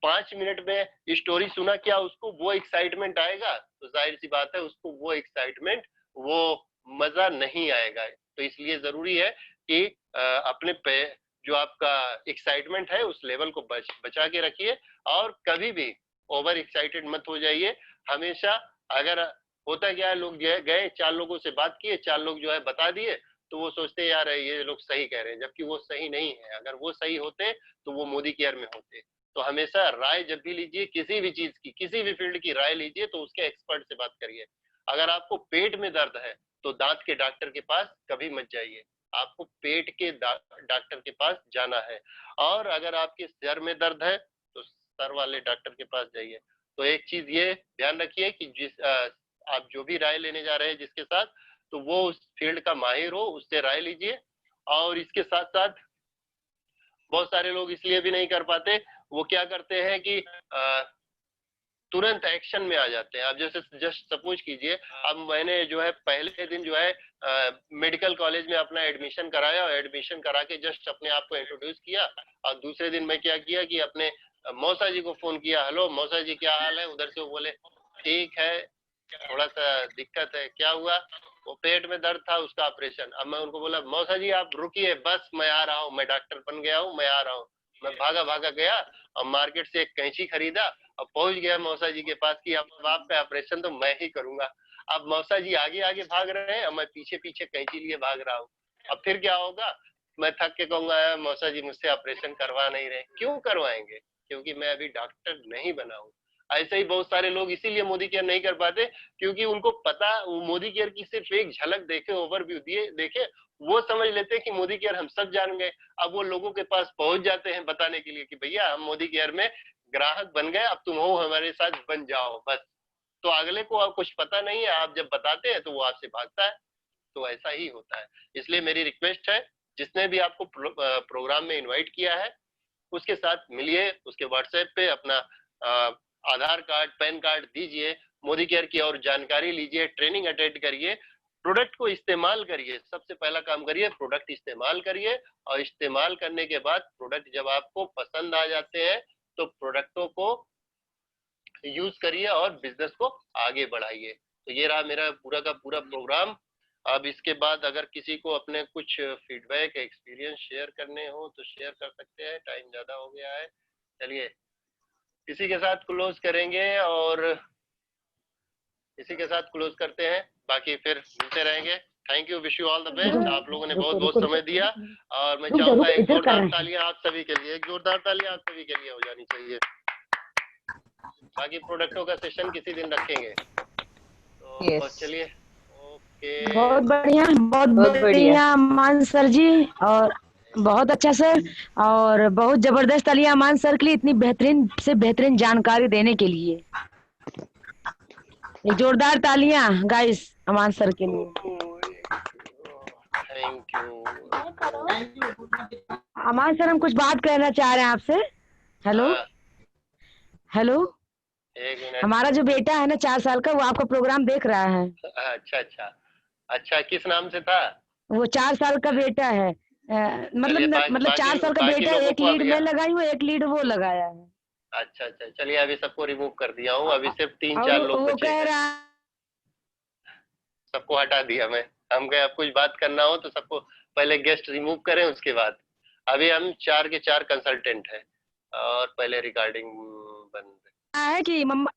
5 मिनट में स्टोरी सुना, क्या उसको वो एक्साइटमेंट आएगा? तो जाहिर सी बात है, उसको वो एक्साइटमेंट, वो मजा नहीं आएगा। तो इसलिए जरूरी है कि अपने पे जो आपका एक्साइटमेंट है, उस लेवल को बचा के रखिए और कभी भी ओवर एक्साइटेड मत हो जाइए। हमेशा, अगर होता क्या है, लोग गए 4 लोगों से बात किए, 4 लोग जो है बता दिए, तो वो सोचते यार ये लोग सही कह रहे हैं, जबकि वो सही नहीं है। अगर वो सही होते तो वो मोदी केयर में होते। तो हमेशा राय जब भी लीजिए, किसी भी चीज की, किसी भी फील्ड की राय लीजिए, तो उसके एक्सपर्ट से बात करिए। अगर आपको पेट में दर्द है तो दांत के डॉक्टर के पास कभी मत जाइए, आपको पेट के डॉक्टर के पास जाना है। और अगर आपके सर में दर्द है तो सर वाले डॉक्टर के पास जाइए। तो एक चीज ये ध्यान रखिए कि आप जो भी राय लेने जा रहे हैं जिसके साथ, तो वो उस फील्ड का माहिर हो, उससे राय लीजिए। और इसके साथ साथ बहुत सारे लोग इसलिए भी नहीं कर पाते, वो क्या करते हैं कि तुरंत एक्शन में आ जाते हैं। अब जैसे जस्ट सपोज कीजिए, अब मैंने जो है पहले दिन जो है मेडिकल कॉलेज में अपना एडमिशन कराया, और एडमिशन करा के जस्ट अपने आप को इंट्रोड्यूस किया, और दूसरे दिन मैं क्या किया कि अपने मौसा जी को फोन किया, हेलो मौसा जी क्या हाल है। उधर से वो बोले ठीक है, थोड़ा सा दिक्कत है। क्या हुआ? वो पेट में दर्द था, उसका ऑपरेशन। अब मैं उनको बोला मौसा जी आप रुकिए, बस मैं आ रहा हूँ, मैं डॉक्टर बन गया हूँ, मैं आ रहा हूँ। मैं भागा भागा गया और मार्केट से एक कैंची खरीदा और पहुंच गया मौसा जी के पास कि अब आपका ऑपरेशन तो मैं ही करूंगा। अब मौसा जी आगे आगे भाग रहे हैं और मैं पीछे पीछे कैंची लिए भाग रहा हूँ। अब फिर क्या होगा? मैं थक के कहूंगा मौसा जी मुझसे ऑपरेशन करवा नहीं रहे। क्यों करवाएंगे? क्योंकि मैं अभी डॉक्टर नहीं बना हूँ। ऐसे ही बहुत सारे लोग इसीलिए मोदी केयर नहीं कर पाते, क्योंकि उनको पता, वो मोदी केयर की सिर्फ एक झलक देखे, ओवरव्यू दिए देखे, वो समझ लेते हैं कि मोदी केयर हम सब जान गए। अब वो लोगों के पास पहुंच जाते हैं बताने के लिए कि भैया हम मोदी केयर में ग्राहक बन गए, अब तुम हो हमारे साथ बन जाओ बस। तो अगले को अब कुछ पता नहीं है, आप जब बताते हैं तो वो आपसे भागता है। तो ऐसा ही होता है। इसलिए मेरी रिक्वेस्ट है, जिसने भी आपको प्रोग्राम में इनवाइट किया है उसके साथ मिलिए, उसके व्हाट्सएप पे अपना आधार कार्ड, पैन कार्ड दीजिए, मोदी केयर की और जानकारी लीजिए, ट्रेनिंग अटेंड करिए, प्रोडक्ट को इस्तेमाल करिए। सबसे पहला काम करिए, प्रोडक्ट इस्तेमाल करिए, और इस्तेमाल करने के बाद प्रोडक्ट जब आपको पसंद आ जाते हैं तो प्रोडक्टों को यूज करिए और बिजनेस को आगे बढ़ाइए। तो ये रहा मेरा पूरा का पूरा प्रोग्राम। अब इसके बाद अगर किसी को अपने कुछ फीडबैक, एक्सपीरियंस शेयर करने हो तो शेयर कर सकते हैं, टाइम ज्यादा हो गया है। चलिए इसी के साथ क्लोज करेंगे, और इसी के साथ क्लोज करते हैं, बाकी फिर मिलते रहेंगे। Thank you, wish you all the best. आप लोगों ने बहुत बहुत समय दिया, और मैं चाहूंगा एक जोरदार तालियां आप सभी के लिए, एक जोरदार तालियां आप सभी के लिए हो जानी चाहिए। बाकी प्रोडक्टों का सेशन किसी दिन रखेंगे। तो चलिए, ओके। बहुत बढ़िया, बहुत बहुत बढ़िया। बढ़िया अमान सर जी, और बहुत अच्छा सर, और बहुत जबरदस्त तालियां अमान सर के लिए, इतनी बेहतरीन से बेहतरीन जानकारी देने के लिए। एक जोरदार तालियां गाइस अमान सर के लिए। Thank you. अमान सर हम कुछ बात करना चाह रहे हैं आपसे। हेलो हेलो, एक मिनट। हमारा जो बेटा है ना 4 साल का, वो आपका प्रोग्राम देख रहा है। अच्छा अच्छा अच्छा, किस नाम से था? वो 4 साल का बेटा है, मतलब 4 साल का बाकी बेटा, लोगों एक को लीड अभी, मैं लगाई हूँ, एक लीड वो लगाया है। अच्छा अच्छा, चलिए अभी सबको रिमूव कर दिया हूँ, अभी सिर्फ 3-4 और लोग वो बचे कह हैं। रहा सबको हटा दिया मैं। हम कहे अब कुछ बात करना हो तो सबको पहले गेस्ट रिमूव करें, उसके बाद। अभी हम 4 के 4 कंसल्टेंट हैं, और पहले रिकॉर्डिंग बंद। है कि मम्मा